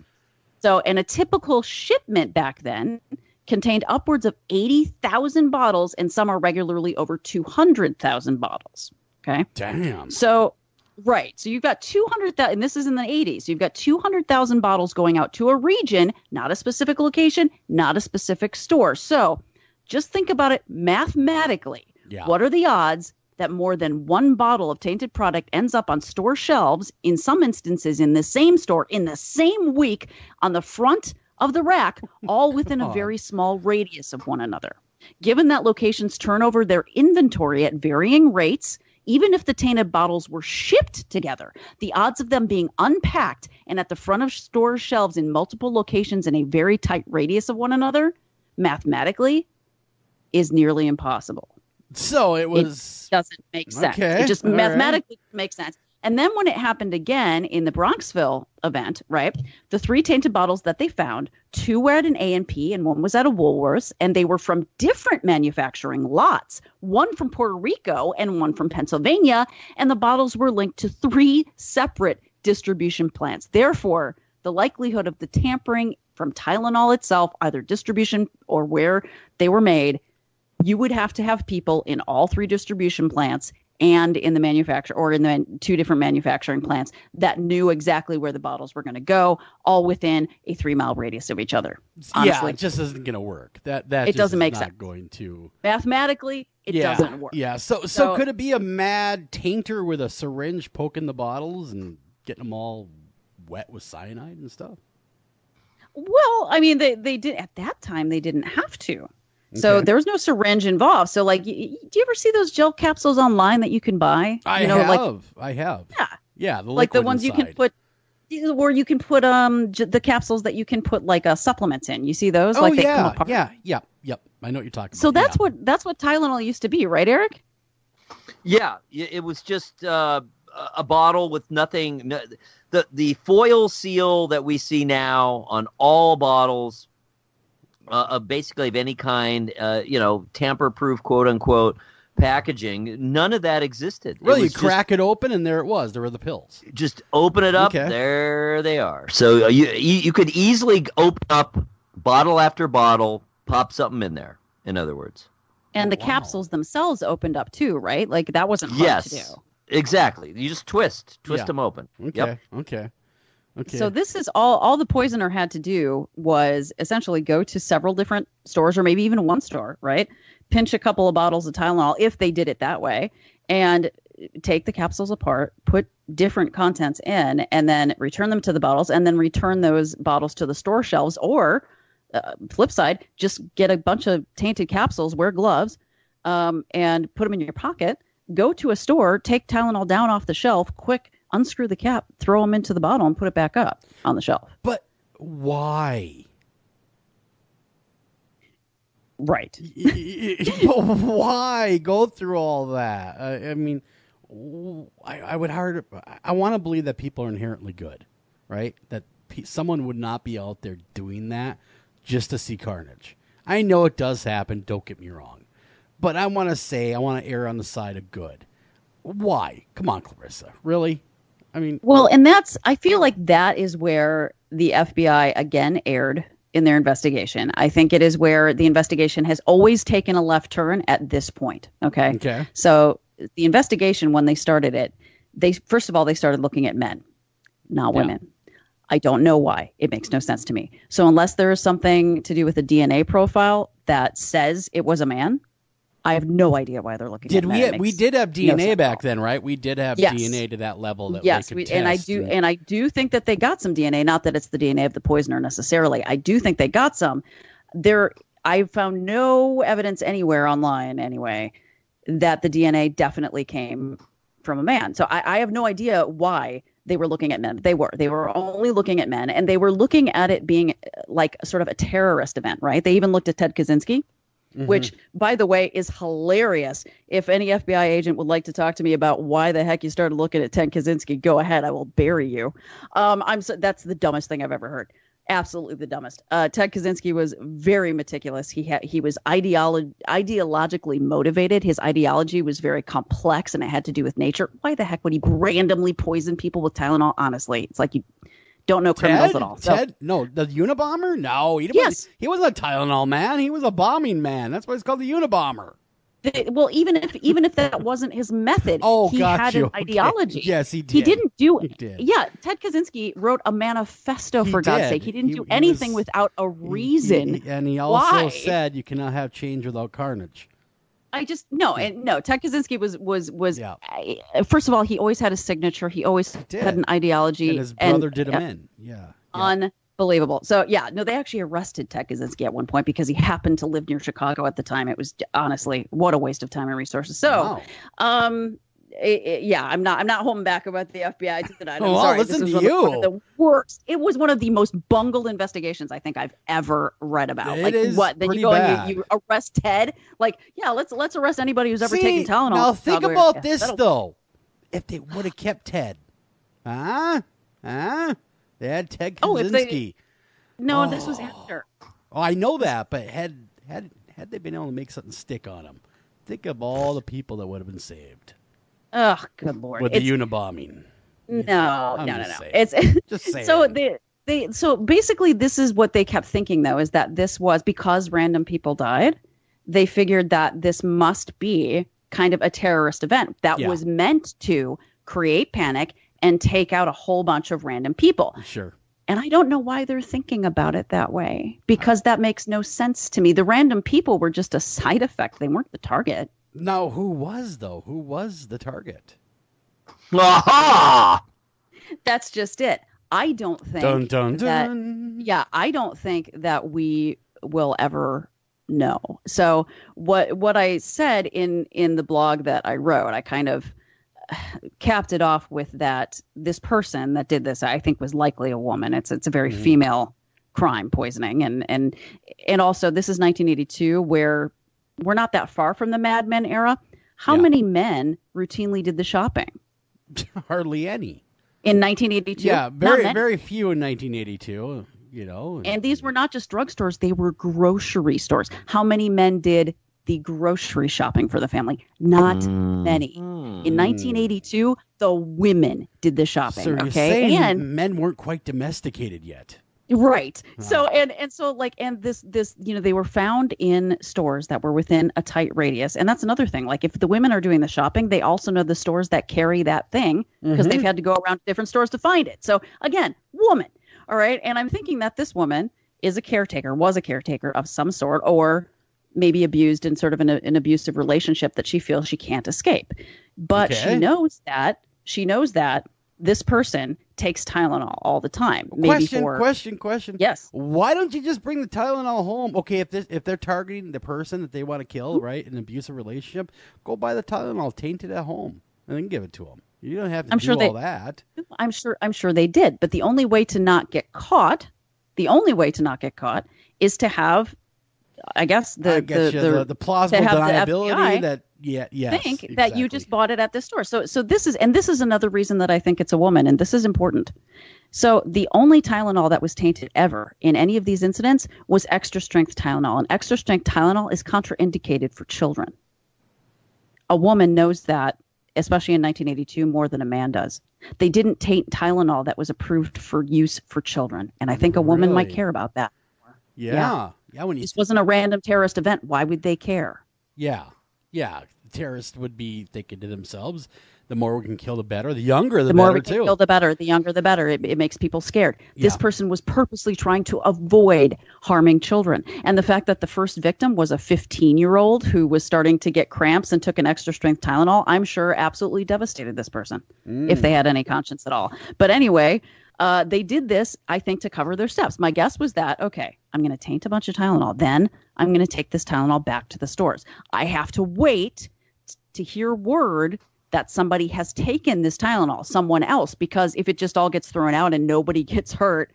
So, and a typical shipment back then contained upwards of 80,000 bottles, and some are regularly over 200,000 bottles. Okay. Damn. So, right. So you've got 200,000, and this is in the 80s. So you've got 200,000 bottles going out to a region, not a specific location, not a specific store. So just think about it mathematically. Yeah. What are the odds that more than one bottle of tainted product ends up on store shelves, in some instances in the same store, in the same week, on the front of the rack, all within a very small radius of one another. Given that locations turn over their inventory at varying rates, even if the tainted bottles were shipped together, the odds of them being unpacked and at the front of store shelves in multiple locations in a very tight radius of one another, mathematically, is nearly impossible. So it doesn't make sense. Okay, it just mathematically makes sense. And then when it happened again in the Bronxville event, right, the 3 tainted bottles that they found, 2 were at an A&P and 1 was at a Woolworths, and they were from different manufacturing lots, 1 from Puerto Rico and 1 from Pennsylvania, and the bottles were linked to 3 separate distribution plants. Therefore, the likelihood of the tampering from Tylenol itself, either distribution or where they were made, you would have to have people in all 3 distribution plants and in the manufacturer or in the 2 different manufacturing plants that knew exactly where the bottles were going to go, all within a 3-mile radius of each other. Honestly, yeah, it just isn't going to work. That it just doesn't is make not sense. Going to Mathematically, it doesn't work. Yeah. So could it be a mad tainter with a syringe poking the bottles and getting them all wet with cyanide and stuff? Well, I mean, they did at that time. They didn't have to. So there was no syringe involved. So, like, do you ever see those gel capsules online that you can buy? I have. Yeah, the like the liquid ones inside. you can put, or you can put the capsules that you can put like supplements in. You see those? Oh like they yeah, come apart. yep. I know what you're talking So about. that's what Tylenol used to be, right, Eric? Yeah, it was just a bottle with nothing. The foil seal that we see now on all bottles, basically of any kind, tamper-proof, quote-unquote, packaging, none of that existed. Really, you crack it open, and there it was. There were the pills. Just open it up, there they are. So you could easily open up bottle after bottle, pop something in there, in other words. And the capsules themselves opened up too, right? Like that wasn't hard to do. Exactly. You just twist them open. Okay. So this is all the poisoner had to do was essentially go to several different stores or maybe even one store, right? Pinch a couple of bottles of Tylenol if they did it that way and take the capsules apart, put different contents in, and then return them to the bottles and then return those bottles to the store shelves. Or flip side, just get a bunch of tainted capsules, wear gloves, and put them in your pocket. Go to a store, take Tylenol down off the shelf, quick, unscrew the cap, throw them into the bottle, and put it back up on the shelf. But why? Right. But why go through all that? I mean, I want to believe that people are inherently good, right? That someone would not be out there doing that just to see carnage. I know it does happen, don't get me wrong. But I want to err on the side of good. Why? Come on, Clarissa. Really? I mean... Well, and I feel like that is where the FBI again erred in their investigation. I think it is where the investigation has always taken a left turn at this point. Okay. So the investigation, when they started it, first of all, they started looking at men, not women. I don't know why. It makes no sense to me. So unless there is something to do with a DNA profile that says it was a man, I have no idea why they're looking at men. We did have DNA back then, right? We did have DNA to that level that we could test. And I do think that they got some DNA, not that it's the DNA of the poisoner necessarily. I do think they got some. I found no evidence anywhere online anyway that the DNA definitely came from a man. So I have no idea why they were looking at men. They were only looking at men, and they were looking at it being like sort of a terrorist event, right? They even looked at Ted Kaczynski. Mm-hmm. Which, by the way, is hilarious. If any FBI agent would like to talk to me about why the heck you started looking at Ted Kaczynski, go ahead. I will bury you. That's the dumbest thing I've ever heard. Absolutely the dumbest. Ted Kaczynski was very meticulous. He was ideologically motivated. His ideology was very complex, and it had to do with nature. Why the heck would he randomly poison people with Tylenol? Honestly, it's like you don't know criminals at all. No, the Unabomber? No, he wasn't a Tylenol man. He was a bomming man. That's why it's called the Unabomber. Well, even if that wasn't his method, he had an ideology. Okay. Yes, he did. He didn't do it. He did. Yeah, Ted Kaczynski wrote a manifesto, for God's sake. He didn't do anything without a reason. And he also said you cannot have change without carnage. Ted Kaczynski was first of all, he always had a signature. He always had an ideology. And his brother did him in. Yeah. Unbelievable. Unbelievable. So yeah, no, they actually arrested Ted Kaczynski at one point because he happened to live near Chicago at the time. It was honestly, what a waste of time and resources. So, yeah, I'm not holding back about the FBI tonight. I'm sorry. Listen this to was you. one of the worst. It was one of the most bungled investigations I think I've ever read about. It like is what? Then pretty you go bad. and you arrest Ted? Like, yeah, let's arrest anybody who's ever taken Tylenol. Now think Chicago about area. this though. If they would have kept Ted, they had Ted Kaczynski. No, this was after. Oh, I know that, but had they been able to make something stick on him, think of all the people that would have been saved. Oh, good Lord! With the unibombing. No. Saying. It's just saying. So so basically, this is what they kept thinking though, is that this was because random people died. They figured that this must be kind of a terrorist event that was meant to create panic and take out a whole bunch of random people. Sure. And I don't know why they're thinking about it that way, because that makes no sense to me. The random people were just a side effect. They weren't the target. No, who was, though? Who was the target? Aha! That's just it. I don't think Dun, dun, that, dun. yeah, I don't think that we will ever know. So what I said in the blog that I wrote, I kind of capped it off with that this person that did this, I think, was likely a woman. It's a very female crime, poisoning, and also this is 1982, where we're not that far from the Mad Men era. How many men routinely did the shopping? Hardly any. In 1982? Yeah, very few in 1982, you know. And these were not just drugstores, they were grocery stores. How many men did the grocery shopping for the family? Not many. In 1982, the women did the shopping. So you're saying men weren't quite domesticated yet. Right. So and this they were found in stores that were within a tight radius. And that's another thing. Like, if the women are doing the shopping, they also know the stores that carry that thing because they've had to go around to different stores to find it. So again, woman. All right. And I'm thinking that this woman was a caretaker of some sort, or maybe abused in sort of an abusive relationship that she feels she can't escape. But she knows that this person takes Tylenol all the time. Question. Yes. Why don't you just bring the Tylenol home? Okay, if they're targeting the person that they want to kill, right, an abusive relationship, go buy the Tylenol, taint it at home, and then give it to them. You don't have to do all that. I'm sure they did. But the only way to not get caught, is to have, I guess, the plausible deniability that think that you just bought it at this store. So this is another reason that I think it's a woman, and this is important. So the only Tylenol that was tainted ever in any of these incidents was extra strength Tylenol, and extra strength Tylenol is contraindicated for children. A woman knows that, especially in 1982, more than a man does. They didn't taint Tylenol that was approved for use for children, and I think a woman might care about that. Yeah. This wasn't a random terrorist event. Why would they care? Yeah. Terrorists would be thinking to themselves, the more we can kill, the better. The younger, the better, more we can kill, the better. The younger, the better. It makes people scared. This person was purposely trying to avoid harming children. And the fact that the first victim was a 15-year-old who was starting to get cramps and took an extra strength Tylenol, I'm sure absolutely devastated this person, if they had any conscience at all. But anyway, they did this, I think, to cover their steps. My guess was that, okay, I'm going to taint a bunch of Tylenol. Then I'm going to take this Tylenol back to the stores. I have to wait to hear word that somebody has taken this Tylenol, someone else, because if it just all gets thrown out and nobody gets hurt,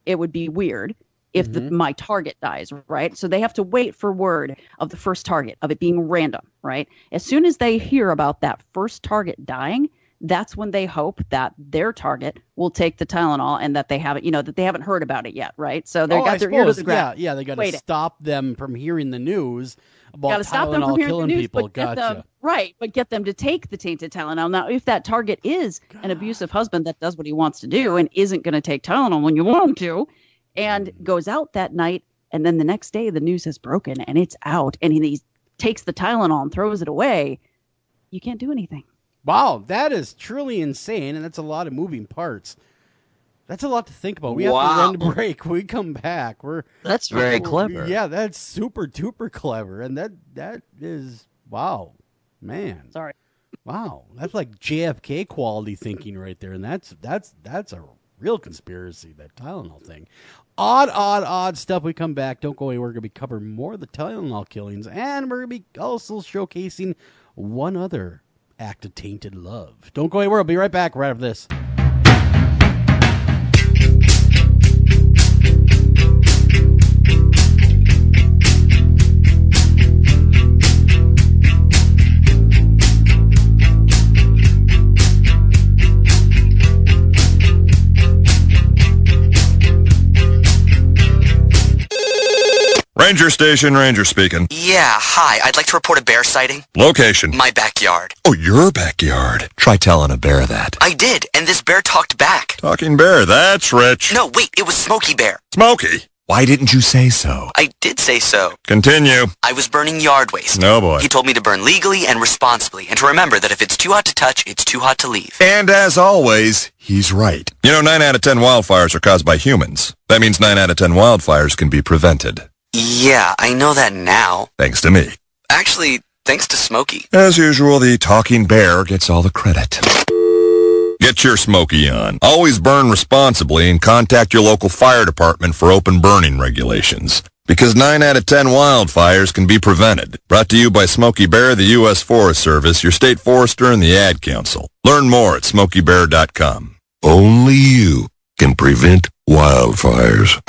it would be weird if my target dies, right? So they have to wait for word of the first target, of it being random, right? As soon as they hear about that first target dying, that's when they hope that their target will take the Tylenol and that they haven't heard about it yet, right? So they got their ear to the ground. Yeah, they got to stop them from hearing the news about Tylenol killing people. Gotcha. But get them to take the tainted Tylenol. Now, if that target is an abusive husband that does what he wants to do and isn't going to take Tylenol when you want him to, and goes out that night, and then the next day the news has broken and it's out, and he takes the Tylenol and throws it away, you can't do anything. Wow, that is truly insane, and that's a lot of moving parts. That's a lot to think about. We have to run to break. We come back. That's very clever. Yeah, that's super duper clever, and that is wow, man. Sorry. Wow, that's like JFK quality thinking right there, and that's a real conspiracy, that Tylenol thing. Odd stuff. We come back. Don't go away. We're going to be covering more of the Tylenol killings, and we're going to be also showcasing one other act of tainted love. Don't go away. We'll be right back right after this. Ranger Station, Ranger speaking. Yeah, hi. I'd like to report a bear sighting. Location. My backyard. Oh, your backyard. Try telling a bear that. I did, and this bear talked back. Talking bear, that's rich. No, wait, it was Smokey Bear. Smokey. Why didn't you say so? I did say so. Continue. I was burning yard waste. No, boy. He told me to burn legally and responsibly, and to remember that if it's too hot to touch, it's too hot to leave. And as always, he's right. You know, 9 out of 10 wildfires are caused by humans. That means 9 out of 10 wildfires can be prevented. Yeah, I know that now. Thanks to me. Actually, thanks to Smokey. As usual, the talking bear gets all the credit. Get your Smokey on. Always burn responsibly and contact your local fire department for open burning regulations. Because 9 out of 10 wildfires can be prevented. Brought to you by Smokey Bear, the U.S. Forest Service, your state forester, and the Ad Council. Learn more at smokeybear.com. Only you can prevent wildfires.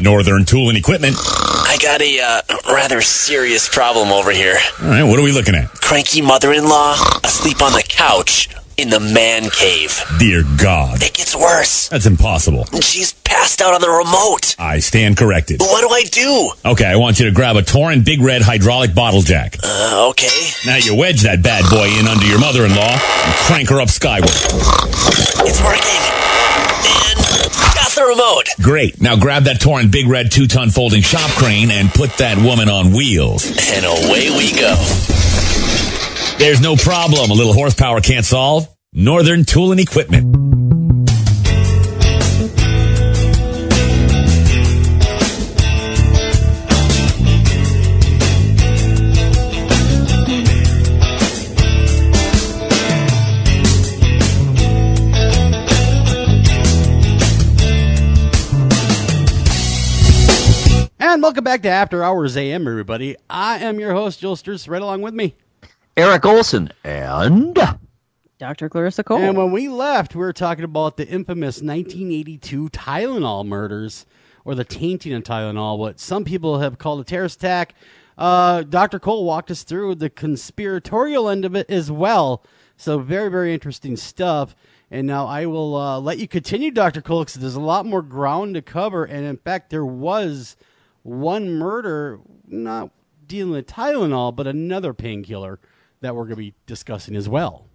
Northern Tool and Equipment. I got a rather serious problem over here. All right, what are we looking at? Cranky mother-in-law asleep on the couch in the man cave. Dear God. It gets worse. That's impossible. She's passed out on the remote. I stand corrected. What do I do? Okay, I want you to grab a Torrin Big Red hydraulic bottle jack. Okay. Now you wedge that bad boy in under your mother-in-law and crank her up skyward. It's working. And got the remote. Great. Now grab that Torrin Big Red 2-ton folding shop crane and put that woman on wheels. And away we go. There's no problem a little horsepower can't solve. Northern Tool and Equipment. And welcome back to After Hours AM, everybody. I am your host, Joel Sturz. Right along with me, Eric Olson and Dr. Clarissa Cole. And when we left, we were talking about the infamous 1982 Tylenol murders, or the tainting of Tylenol, what some people have called a terrorist attack. Dr. Cole walked us through the conspiratorial end of it as well. So very, very interesting stuff. And now I will let you continue, Dr. Cole, because there's a lot more ground to cover. And in fact, there was one murder, not dealing with Tylenol, but another painkiller that we're going to be discussing as well.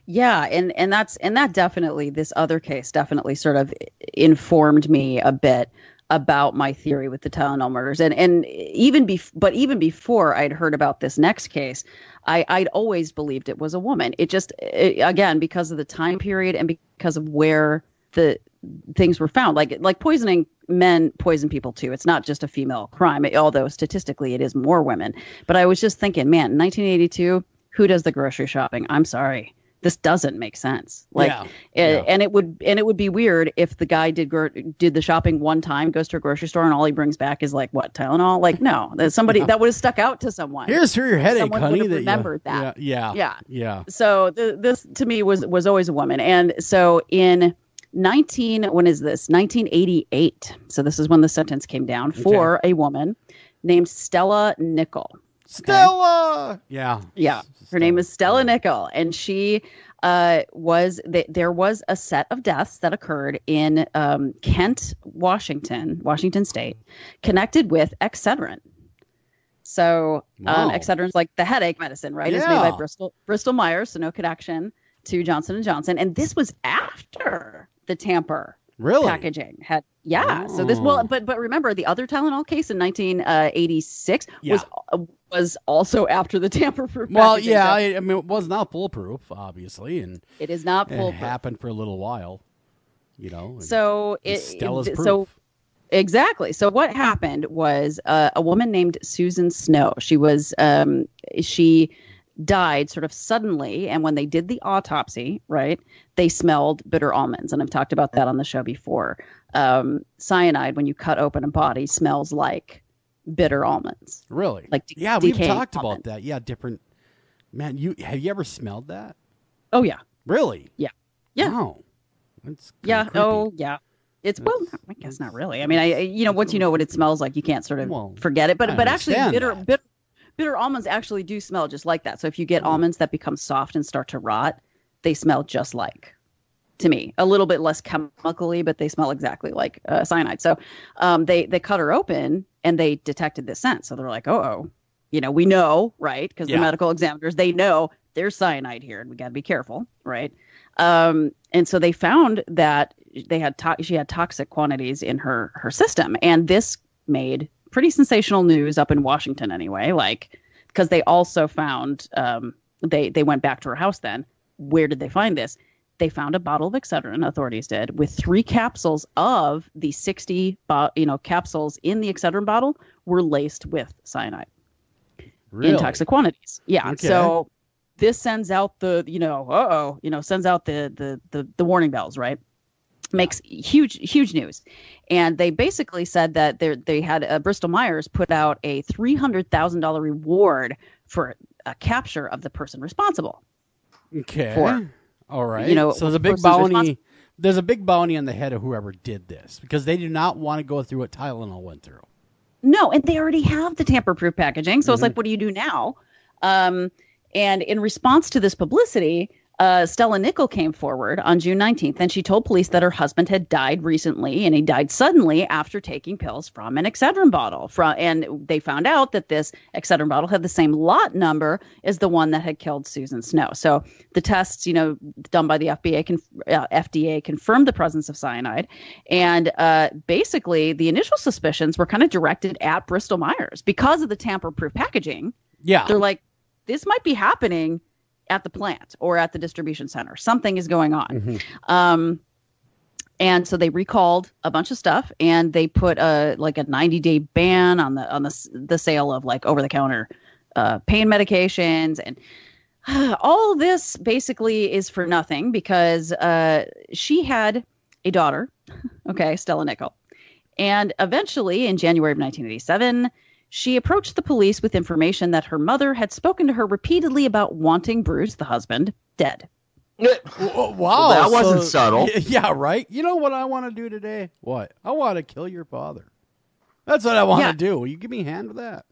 Yeah, and that definitely, this other case definitely sort of informed me a bit about my theory with the Tylenol murders, and even before I'd heard about this next case, I'd always believed it was a woman. It just again, because of the time period and because of where the things were found, like poisoning. Men poison people too. It's not just a female crime, although statistically it is more women. But I was just thinking, man, 1982, who does the grocery shopping? I'm sorry, this doesn't make sense. And it would be weird if the guy did the shopping one time, goes to a grocery store, and all he brings back is like what, Tylenol? Like, no, there's somebody that would have stuck out to someone. Here's for your headache, someone honey. Would have remembered that. Yeah. So this to me was always a woman, and so in 1988. So this is when the sentence came down for a woman named Stella Nickel. Okay? Stella! Yeah. Her name is Stella Nickel. And she there was a set of deaths that occurred in Kent, Washington State, connected with Excedrin. So Excedrin's like the headache medicine, right? Yeah. It's made by Bristol Myers, so no connection to Johnson & Johnson. And this was after the tamper packaging had So this but remember the other Tylenol case in 1986 was also after the tamper-proof packaging. I mean it was not foolproof, obviously, and it is not foolproof. It happened for a little while, So Stella's proof. So exactly. So what happened was a woman named Susan Snow. She was she died sort of suddenly. And when they did the autopsy, right, they smelled bitter almonds. And I've talked about that on the show before. Cyanide, when you cut open a body, smells like bitter almonds. Really? Like yeah, we've talked almond. about that. Yeah, different. Man, have you ever smelled that? Oh yeah. Really? Yeah. Yeah. Wow. That's yeah. creepy. Oh yeah. It's well, I guess not really. I mean, once you know what it smells like, you can't sort of forget it. But actually, bitter almonds actually do smell just like that. So if you get almonds that become soft and start to rot, they smell just like, to me, a little bit less chemically, but they smell exactly like cyanide. So they cut her open and they detected this scent. So they're like, we know, right? Because the medical examiners, they know there's cyanide here and we got to be careful, right? And so they found that she had toxic quantities in her system. And this made pretty sensational news up in Washington anyway, because they also found, they went back to her house then. Where did they find this? They found a bottle of Excedrin, authorities did, with 3 capsules of the 60 capsules in the Excedrin bottle were laced with cyanide in toxic quantities. Yeah. Okay. So this sends out the warning bells, right? Makes huge news. And they basically said that they had Bristol Myers put out a $300,000 reward for a capture of the person responsible. Okay. All right. So there's a big bounty. There's a big bounty on the head of whoever did this because they do not want to go through what Tylenol went through. No, and they already have the tamper-proof packaging. So it's like, what do you do now? And in response to this publicity, Stella Nichol came forward on June 19th, and she told police that her husband had died recently, and he died suddenly after taking pills from an Excedrin bottle. And they found out that this Excedrin bottle had the same lot number as the one that had killed Susan Snow. So the tests, done by the FDA confirmed the presence of cyanide. And basically, the initial suspicions were kind of directed at Bristol Myers because of the tamper-proof packaging. Yeah. They're like, this might be happening at the plant or at the distribution center. Something is going on. Mm-hmm. And so they recalled a bunch of stuff and they put a 90-day ban on the sale of over-the-counter pain medications. And all this basically is for nothing because she had a daughter, Stella Nichol. And eventually in January of 1987, she approached the police with information that her mother had spoken to her repeatedly about wanting Bruce, the husband, dead. Wow. Well, that wasn't subtle. Yeah, right? You know what I want to do today? What? I want to kill your father. That's what I want to do. Will you give me a hand with that?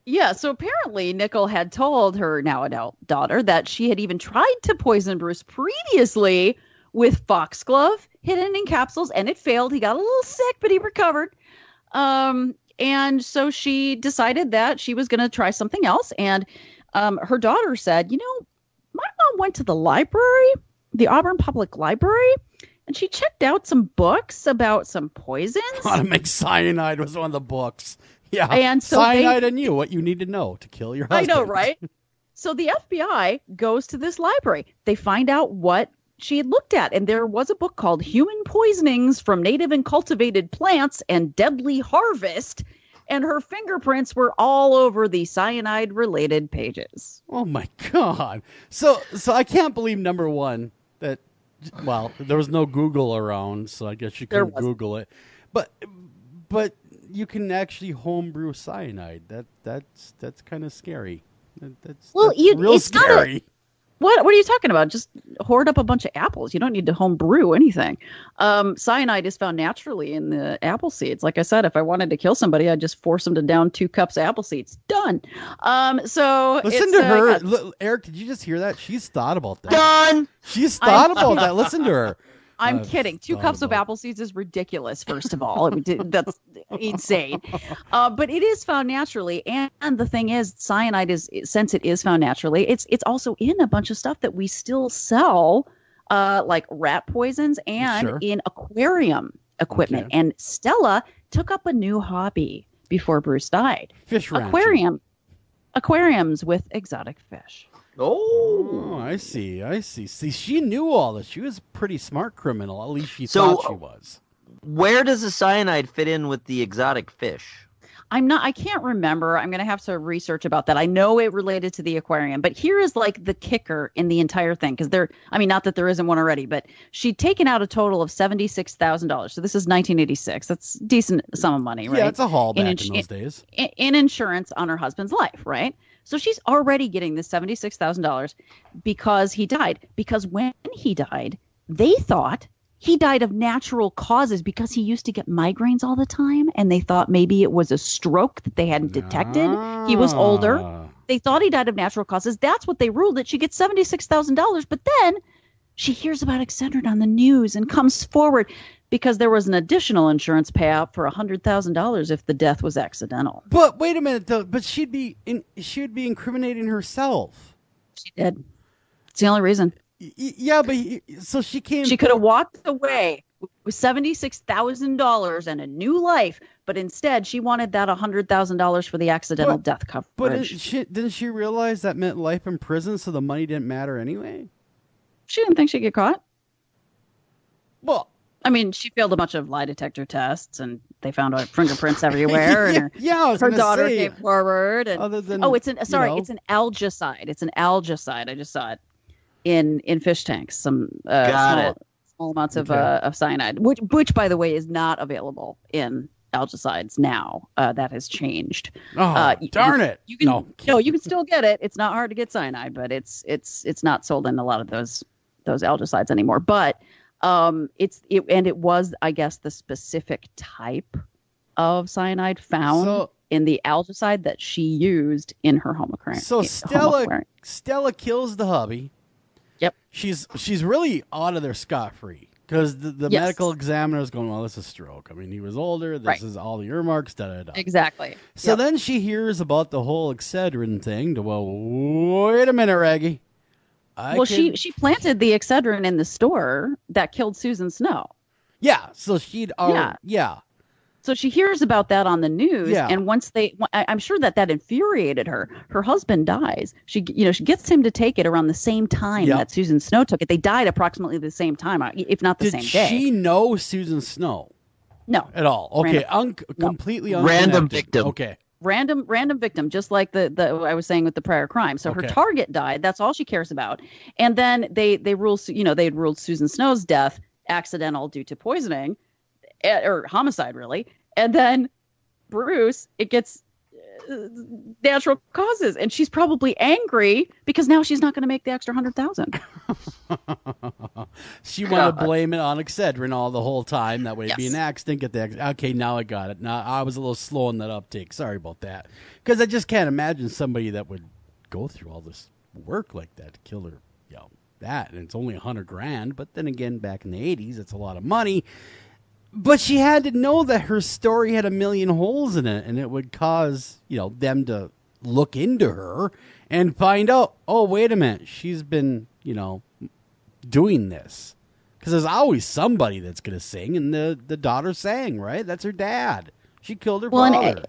Yeah, so apparently Nichol had told her now adult daughter that she had even tried to poison Bruce previously with foxglove hidden in capsules, and it failed. He got a little sick, but he recovered. And so she decided that she was going to try something else. And her daughter said, my mom went to the library, the Auburn Public Library, and she checked out some books about some poisons. How to make cyanide was one of the books. Yeah. And so cyanide and you, what you need to know to kill your husband. I know, right? So the FBI goes to this library. They find out what she had looked at, and there was a book called Human Poisonings from Native and Cultivated Plants and Deadly Harvest, and her fingerprints were all over the cyanide-related pages. Oh, my God. So I can't believe, number one, that, there was no Google around, so I guess you couldn't Google it. But you can actually homebrew cyanide. That's kind of scary. That's real scary. What are you talking about? Just hoard up a bunch of apples. You don't need to home brew anything. Cyanide is found naturally in the apple seeds. Like I said, if I wanted to kill somebody, I'd just force them to down 2 cups of apple seeds. Done. So listen to her. Eric, did you just hear that? She's thought about that. Done. She's thought about that. Listen to her. I'm kidding. 2 cups of apple seeds is ridiculous, first of all. That's insane. But it is found naturally. And the thing is, cyanide since it is found naturally, it's also in a bunch of stuff that we still sell, like rat poisons and in aquarium equipment. Okay. And Stella took up a new hobby before Bruce died. Fish ranching. Aquariums with exotic fish. Oh, I see. See, she knew all this. She was a pretty smart criminal. At least she thought she was. Where does the cyanide fit in with the exotic fish? I can't remember. I'm going to have to research about that. I know it related to the aquarium, but here is like the kicker in the entire thing. Because not that there isn't one already, but she'd taken out a total of $76,000. So this is 1986. That's a decent sum of money, right? Yeah, it's a haul back in those days. In insurance on her husband's life, right? So she's already getting this $76,000 because he died. Because when he died, they thought he died of natural causes because he used to get migraines all the time, and they thought maybe it was a stroke that they hadn't detected. He was older. They thought he died of natural causes. That's what they ruled it. She gets $76,000, but then she hears about Excedrin on the news and comes forward because there was an additional insurance payout for $100,000 if the death was accidental. But wait a minute, though. But she'd be incriminating herself. She did. It's the only reason. Yeah, but so she came. She could have walked away with $76,000 and a new life, but instead she wanted that $100,000 for the accidental death coverage. But didn't she realize that meant life in prison, so the money didn't matter anyway? She didn't think she'd get caught. Well, I mean, she failed a bunch of lie detector tests, and they found fingerprints everywhere. And her daughter came forward. And, it's an algicide. It's an algicide. I just saw it in fish tanks. Some small amounts of cyanide, which by the way is not available in algicides now. That has changed. Oh, darn it! You can still get it. It's not hard to get cyanide, but it's not sold in a lot of those algicides anymore. But it was, I guess, the specific type of cyanide found in the algicide that she used in her home aquarium. So Stella kills the hubby. Yep. She's really out of there scot-free because the medical examiner is going, well, this is a stroke. I mean, he was older. This is all the earmarks. Da-da-da. Exactly. So then she hears about the whole Excedrin thing. Wait a minute, Reggie. She planted the Excedrin in the store that killed Susan Snow. Yeah. So she'd So she hears about that on the news, and I'm sure that infuriated her. Her husband dies. She gets him to take it around the same time that Susan Snow took it. They died approximately the same time, if not the same day. Did she know Susan Snow? No, at all. Okay, completely random victim. Okay, random victim, just like the I was saying with the prior crime. So her target died. That's all she cares about. And then they ruled Susan Snow's death accidental due to poisoning. Or homicide, really. And then Bruce, it gets natural causes, and she's probably angry because now she's not going to make the extra $100,000. She wanted to blame it on Excedrin all the whole time. That way, it'd be an accident. Get the okay. Now I got it. Now I was a little slow on that uptake. Sorry about that, because I just can't imagine somebody that would go through all this work like that to kill her. That, and it's only $100,000. But then again, back in the '80s, it's a lot of money. But she had to know that her story had a million holes in it, and it would cause, them to look into her and find out, oh, wait a minute, she's been, doing this. Because there's always somebody that's going to sing, and the daughter sang, right? That's her dad. She killed her father.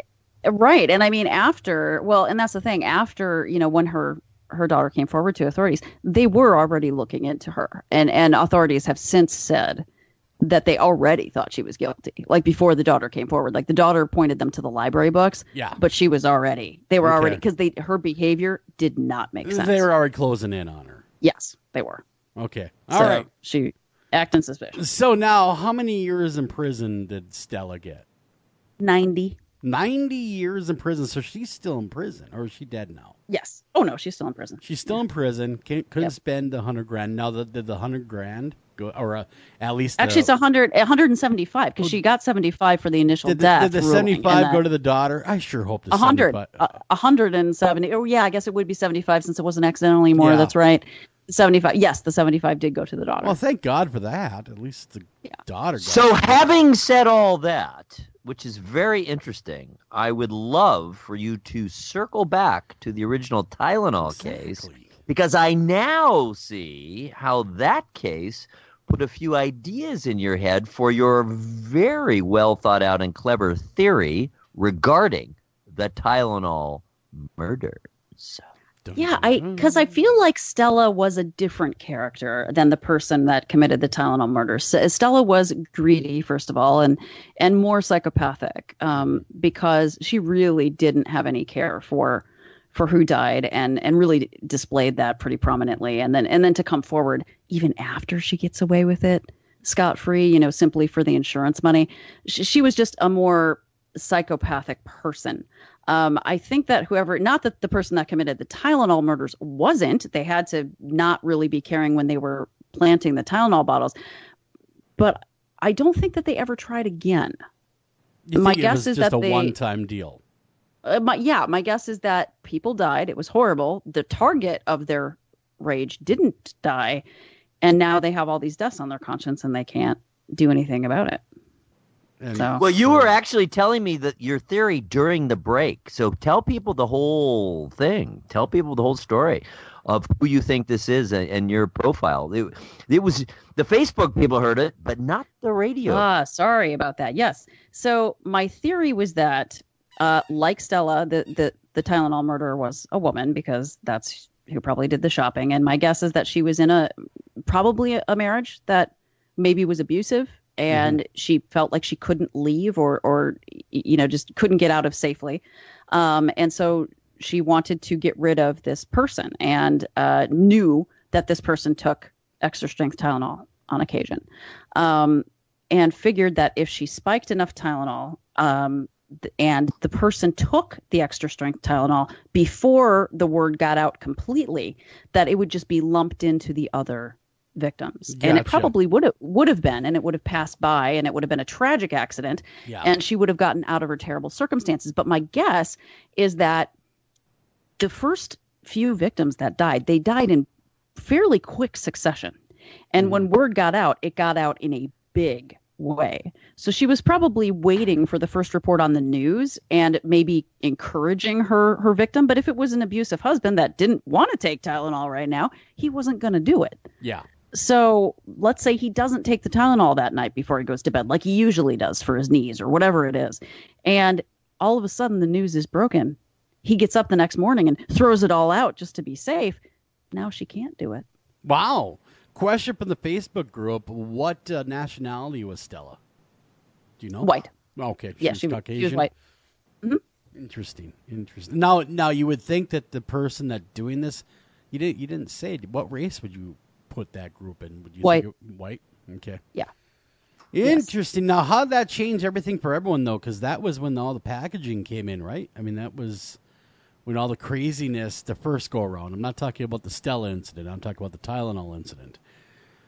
Right. And I mean, and that's the thing, after, when her daughter came forward to authorities, they were already looking into her. And authorities have since said that they already thought she was guilty, like before the daughter came forward. Like the daughter pointed them to the library books, but they were already, because her behavior did not make sense. They were already closing in on her. Yes, they were. Okay. All right. She acting suspicious. So now, how many years in prison did Stella get? 90. 90 years in prison. So she's still in prison, or is she dead now? Yes. Oh no, she's still in prison. She's still in prison. Couldn't spend the $100,000. Now, did the $100,000 go, or at least actually it's 175 because she got 75 for the initial death. Did the 75 go to the daughter? I sure hope the 170. Oh yeah, I guess it would be 75 since it wasn't accidental anymore. Yeah. That's right. 75. Yes, the 75 did go to the daughter. Well, thank God for that. At least the daughter got So having said all that, which is very interesting, I would love for you to circle back to the original Tylenol case, because I now see how that case put a few ideas in your head for your very well thought out and clever theory regarding the Tylenol murders. Yeah, because I feel like Stella was a different character than the person that committed the Tylenol murder. So Stella was greedy, first of all, and more psychopathic, because she really didn't have any care for who died, and really displayed that pretty prominently. And then to come forward even after she gets away with it scot-free, simply for the insurance money, she was just a more psychopathic person. I think that not that the person that committed the Tylenol murders wasn't, they had to not really be caring when they were planting the Tylenol bottles, but I don't think that they ever tried again. My guess is just a one-time deal. My guess is that people died. It was horrible. The target of their rage didn't die, and now they have all these deaths on their conscience, and they can't do anything about it. Well, you were actually telling me that your theory during the break. So tell people the whole thing. Tell people the whole story of who you think this is and your profile. It was the Facebook people heard it, but not the radio. Sorry about that. Yes. So my theory was that, like Stella, the Tylenol murderer was a woman, because that's who probably did the shopping. And my guess is that she was in probably a marriage that maybe was abusive. And she felt like she couldn't leave or just couldn't get out of safely. And so she wanted to get rid of this person, and knew that this person took extra strength Tylenol on occasion, and figured that if she spiked enough Tylenol, and the person took the extra strength Tylenol before the word got out completely, that it would just be lumped into the other victims. Gotcha. And it probably would have been, and it would have passed by, and it would have been a tragic accident, and she would have gotten out of her terrible circumstances. But my guess is that the first few victims that died, they died in fairly quick succession. And when word got out, it got out in a big way. So she was probably waiting for the first report on the news and maybe encouraging her victim. But if it was an abusive husband that didn't want to take Tylenol right now, he wasn't going to do it. Yeah. So let's say he doesn't take the Tylenol that night before he goes to bed, like he usually does for his knees or whatever it is. And all of a sudden the news is broken. He gets up the next morning and throws it all out just to be safe. Now she can't do it. Wow. Question from the Facebook group. What nationality was Stella? Do you know? White. Okay. She was Caucasian. She was white. Mm-hmm. Interesting. Now you would think that the person that doing this, you didn't say, what race would you put that group in? Would you white? White. Okay. Yeah. Interesting. Yes. Now, how'd that change everything for everyone though? Because that was when all the packaging came in, right? I mean, that was when all the craziness the first go around. I'm not talking about the Stella incident. I'm talking about the Tylenol incident.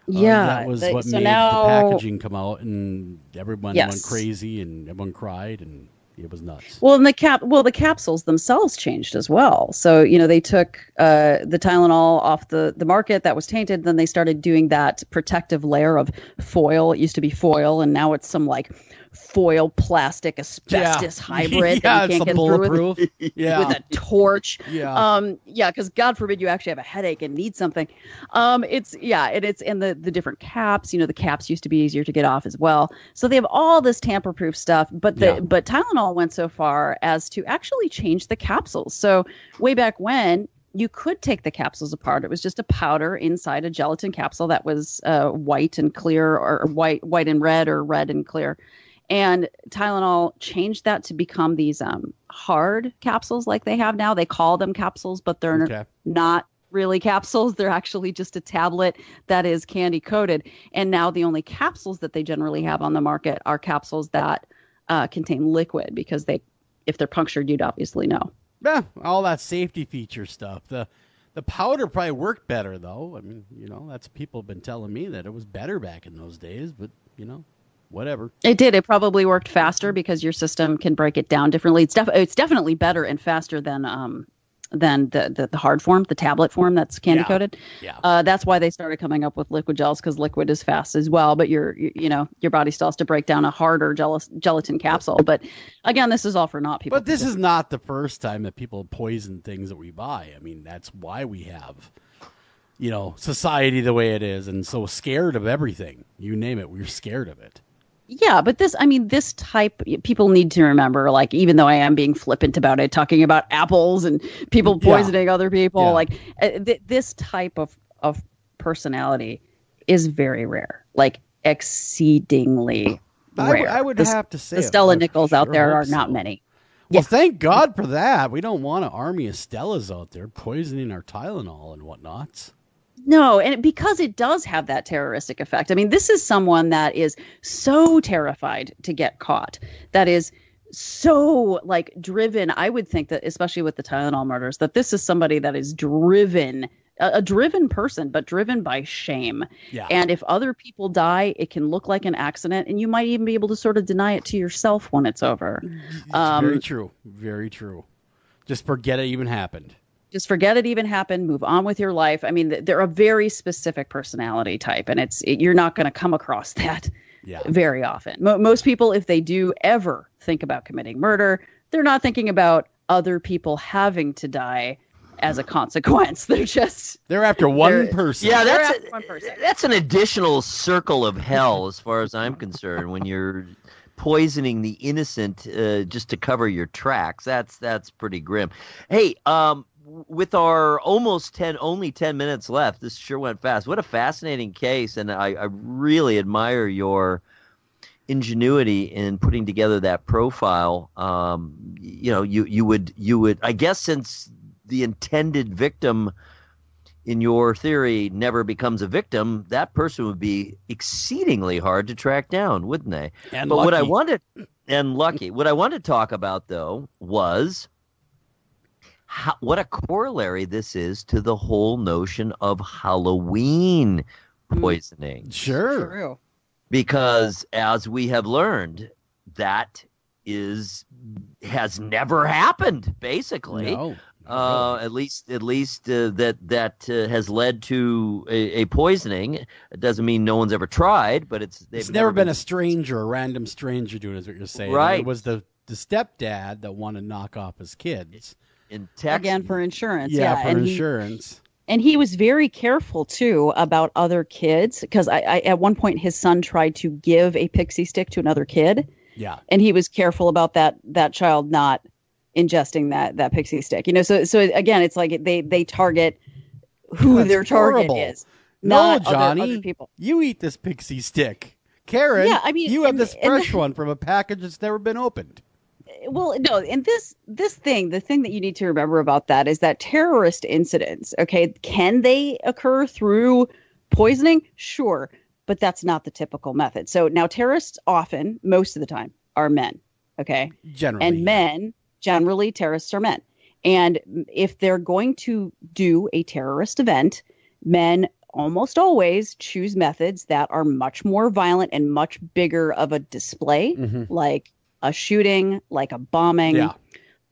Yeah, that was what made the packaging come out, and everyone went crazy, and everyone cried, and it was nuts. Well, and the capsules themselves changed as well. So they took the Tylenol off the market that was tainted. Then they started doing that protective layer of foil. It used to be foil, and now it's some like foil plastic asbestos hybrid that you can't get through with a torch. Because God forbid you actually have a headache and need something. It's in the different caps. The caps used to be easier to get off as well. So they have all this tamper-proof stuff, but Tylenol went so far as to actually change the capsules. So way back when, you could take the capsules apart. It was just a powder inside a gelatin capsule that was white and clear, or white and red, or red and clear. And Tylenol changed that to become these hard capsules like they have now. They call them capsules, but they're not really capsules. They're actually just a tablet that is candy coated. And now the only capsules that they generally have on the market are capsules that contain liquid, because if they're punctured, you'd obviously know. Yeah, all that safety feature stuff. The powder probably worked better, though. I mean, that's people have been telling me that it was better back in those days, but, whatever. It did. It probably worked faster because your system can break it down differently. It's definitely better and faster than the hard form, the tablet form that's candy coated. Yeah. That's why they started coming up with liquid gels, because liquid is fast as well. But your body still has to break down a harder gelatin capsule. But again, this is all for naught people. But this is not the first time that people poison things that we buy. I mean, that's why we have society the way it is, and so scared of everything. You name it, we're scared of it. Yeah, but this type, people need to remember, like, even though I am being flippant about it, talking about apples and people poisoning other people, like this type of personality is very rare, like exceedingly rare. I would have to say the Stella Nichols out there are not many. Well, thank God for that. We don't want an army of Stellas out there poisoning our Tylenol and whatnots. No, and because it does have that terroristic effect. I mean, this is someone that is so terrified to get caught, that is so like driven. I would think that, especially with the Tylenol murders, that this is somebody that is driven, a driven person, but driven by shame. Yeah. And if other people die, it can look like an accident, and you might even be able to sort of deny it to yourself when it's over. Very true. Very true. Just forget it even happened. Just forget it even happened. Move on with your life. I mean, they're a very specific personality type, and you're not going to come across that very often. Most people, if they do ever think about committing murder, they're not thinking about other people having to die as a consequence. They're after one person. Yeah, they're after one person. That's an additional circle of hell, as far as I'm concerned. When you're poisoning the innocent just to cover your tracks, that's pretty grim. Hey, with our only 10 minutes left, this sure went fast. What a fascinating case, and I really admire your ingenuity in putting together that profile. You would, I guess, since the intended victim in your theory never becomes a victim, that person would be exceedingly hard to track down, wouldn't they? And but lucky. What I wanted to talk about, though, was what a corollary this is to the whole notion of Halloween poisoning. Sure. True. Because as we have learned, that has never happened, basically. No. At least that has led to a poisoning. It doesn't mean no one's ever tried, but it's never been a stranger, a random stranger doing it, is what you're saying. Right. It was the stepdad that wanted to knock off his kids. In Texas. Again, for insurance. Yeah, for and insurance. And he was very careful, too, about other kids, because I at one point his son tried to give a pixie stick to another kid. Yeah. And he was careful about that child not ingesting that pixie stick. So again, it's like they target who their target is. No, not Johnny, other people. You eat this pixie stick. Karen, you have this fresh one from a package that's never been opened. Well, no, and the thing that you need to remember about that is that terrorist incidents, okay, can they occur through poisoning? Sure, but that's not the typical method. So now terrorists often, most of the time, are men, okay? Generally. And generally terrorists are men. And if they're going to do a terrorist event, men almost always choose methods that are much more violent and much bigger of a display, like a shooting, like a bombing,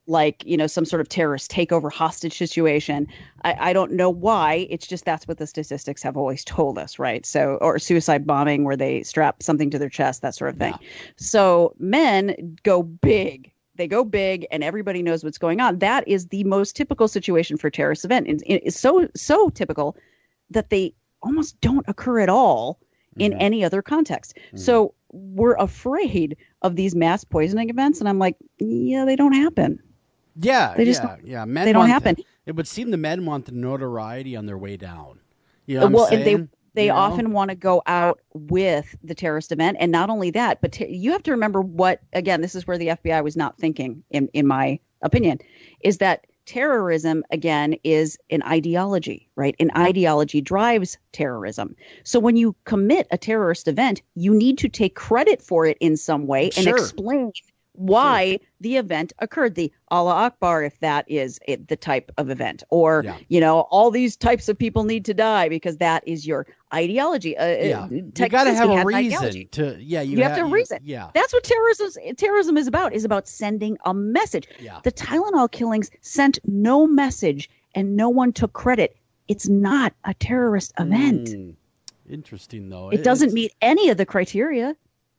like, some sort of terrorist takeover hostage situation. I don't know why. It's just that's what the statistics have always told us, right? So, or suicide bombing where they strap something to their chest, that sort of thing. So men go big. They go big and everybody knows what's going on. That is the most typical situation for a terrorist event. It's so typical that they almost don't occur at all in any other context. So we're afraid of these mass poisoning events. And I'm like, yeah, they don't happen. Yeah, they just Men they don't happen. It would seem the men want the notoriety on their way down. And they often want to go out with the terrorist event. And not only that, but you have to remember again, this is where the FBI was not thinking, in my opinion, is that terrorism, again, is an ideology, right? An ideology drives terrorism. So when you commit a terrorist event, you need to take credit for it in some way and explain why the event occurred. The Allah Akbar, if that is the type of event, or, all these types of people need to die because that is your ideology. You got to have a reason you have to have a reason. Yeah. That's what terrorism is about sending a message. Yeah. The Tylenol killings sent no message and no one took credit. It's not a terrorist event. Interesting, though. It doesn't meet any of the criteria.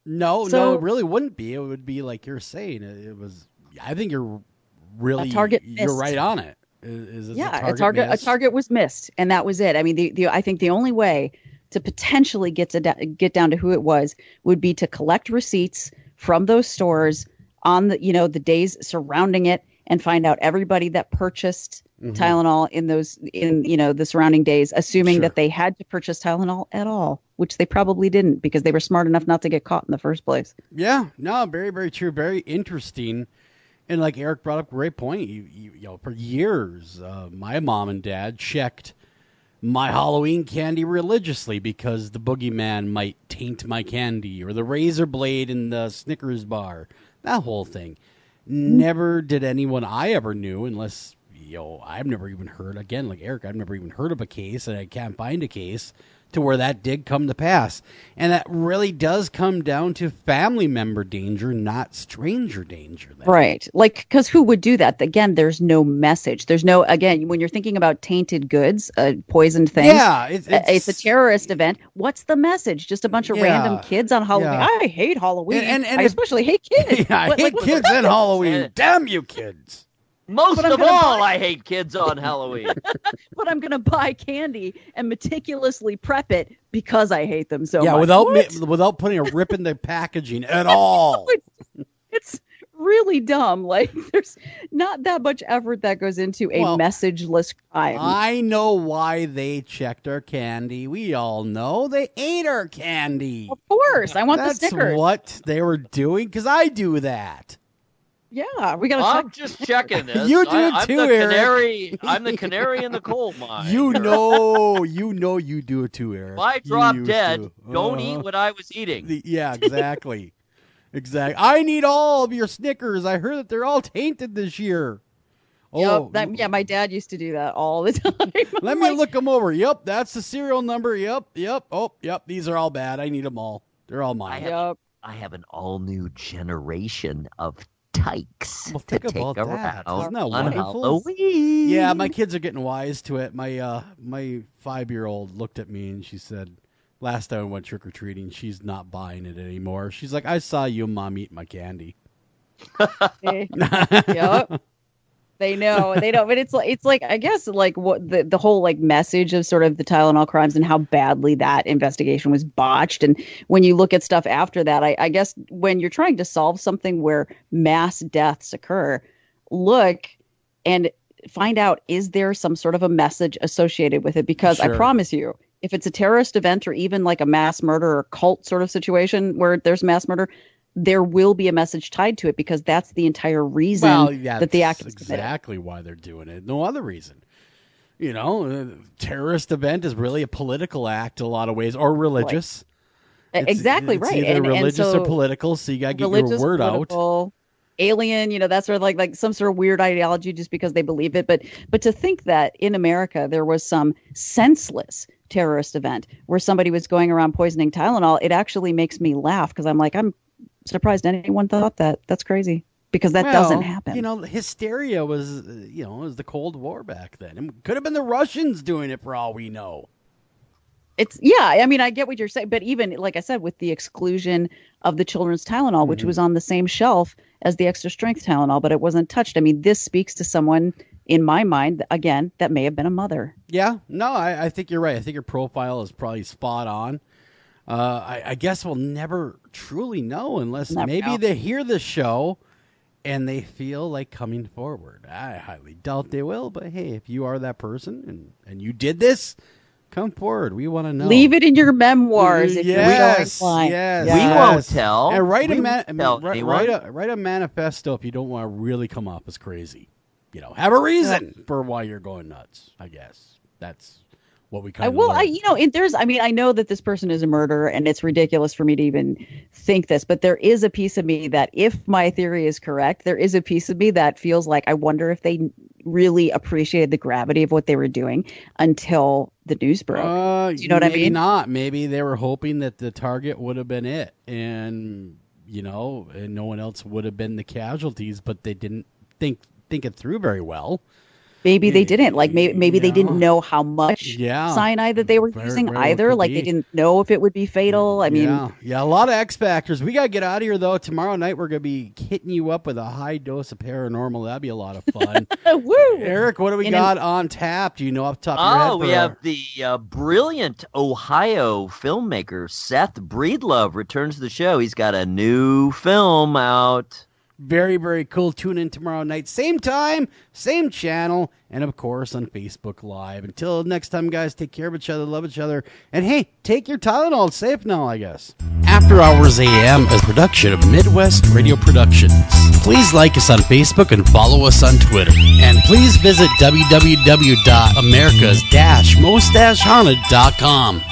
No, it really wouldn't be. It would be like you're saying. It was. I think you're really. A target you're missed. right on it. A target was missed, and that was it. I mean, I think the only way to potentially get down to who it was would be to collect receipts from those stores on the the days surrounding it and find out everybody that purchased Tylenol in the surrounding days, assuming that they had to purchase Tylenol at all, which they probably didn't because they were smart enough not to get caught in the first place. Yeah, no, very, very true. Very interesting. And like Eric brought up a great point. You know, for years, my mom and dad checked my Halloween candy religiously because the boogeyman might taint my candy, or the razor blade in the Snickers bar, that whole thing. Never did anyone I ever knew, unless, I've never even heard, again, like Eric, I've never even heard of a case, and I can't find a case to where that did come to pass. And that really does come down to family member danger, not stranger danger. Then. Right. Like, because who would do that? Again, there's no message. There's no, again, when you're thinking about tainted goods, poisoned things. Yeah. It's a terrorist event. What's the message? Just a bunch of random kids on Halloween. Yeah. I hate Halloween. And I especially hate kids. Yeah, I hate kids and Halloween. Damn you kids. Most of all, I hate kids on Halloween. But I'm going to buy candy and meticulously prep it because I hate them so much. Yeah, without putting a rip in the packaging at all. It's really dumb. Like, there's not that much effort that goes into a messageless crime. I know why they checked our candy. We all know they ate our candy. Of course. I want the stickers. That's what they were doing, because I do that. Yeah, we got to I'm just checking this. You do I'm too, the Eric. Canary, I'm the canary in the coal mine. You know you do it too, Eric. If I drop dead, don't eat what I was eating. Yeah, exactly. Exactly. I need all of your Snickers. I heard that they're all tainted this year. Oh, my dad used to do that all the time. Let me look them over. Yep, that's the serial number. Yep. Oh, yep, these are all bad. I need them all. They're all mine. I have an all-new generation of tykes to take about that. Around Isn't that on wonderful? Halloween. Yeah, my kids are getting wise to it. My 5-year-old looked at me and she said, last time I went trick-or-treating, she's not buying it anymore. She's like, I saw you, Mom, eat my candy. Yep. They know, but it's like I guess like what the whole like message of sort of the Tylenol crimes and how badly that investigation was botched. And when you look at stuff after that, I guess when you're trying to solve something where mass deaths occur, look and find out, is there some sort of a message associated with it? Because I promise you, if it's a terrorist event or even like a mass murder or cult sort of situation where there's mass murder, there will be a message tied to it, because that's the entire reason that the act was committed. Exactly why they're doing it. No other reason. Terrorist event is really a political act in a lot of ways, or religious. Right. Exactly, it's right. Either religious or political, so you got to get your word out. Alien, that's sort of like some sort of weird ideology just because they believe it. But to think that in America there was some senseless terrorist event where somebody was going around poisoning Tylenol, it actually makes me laugh, because I'm surprised anyone thought that. That's crazy, because that doesn't happen. Hysteria was, was the Cold War back then. It could have been the Russians doing it for all we know. I get what you're saying, but even like I said, with the exclusion of the children's Tylenol, which was on the same shelf as the extra strength Tylenol, but it wasn't touched. I mean, this speaks to someone, in my mind, again, that may have been a mother. Yeah, no, I think you're right. I think your profile is probably spot on. I guess we'll never truly know unless they hear the show and they feel like coming forward. I highly doubt they will, but hey, if you are that person and you did this, come forward. We want to know. Leave it in your memoirs if you're so inclined. Yes. We won't tell. And write a manifesto if you don't want to really come off as crazy. Have a reason for why you're going nuts, I guess. That's what we kind of I know that this person is a murderer, and it's ridiculous for me to even think this, but there is a piece of me that, if my theory is correct, there is a piece of me that feels like I wonder if they really appreciated the gravity of what they were doing until the news broke. Do you know what I mean? Maybe not. Maybe they were hoping that the target would have been it, and no one else would have been the casualties, but they didn't think it through very well. maybe they didn't. Like maybe they didn't know how much cyanide that they were using either. Like they didn't know if it would be fatal. I mean, a lot of X factors. We gotta get out of here though. Tomorrow night we're gonna be hitting you up with a high dose of paranormal. That'd be a lot of fun. Woo! Eric, what do we got on tap? Do you know off the top of your head? We have the brilliant Ohio filmmaker Seth Breedlove returns to the show. He's got a new film out. Very, very cool. Tune in tomorrow night. Same time, same channel, and of course on Facebook Live. Until next time, guys, take care of each other, love each other, and hey, take your Tylenol. It's safe now, I guess. After Hours AM is a production of Midwest Radio Productions. Please like us on Facebook and follow us on Twitter. And please visit www.americas-most-haunted.com.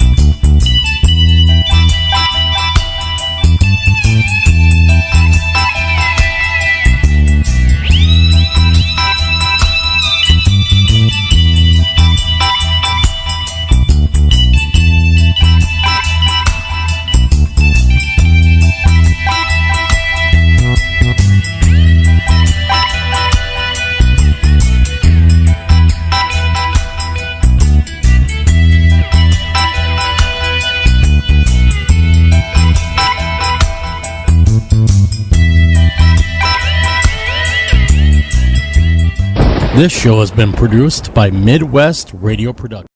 This show has been produced by Midwest Radio Productions.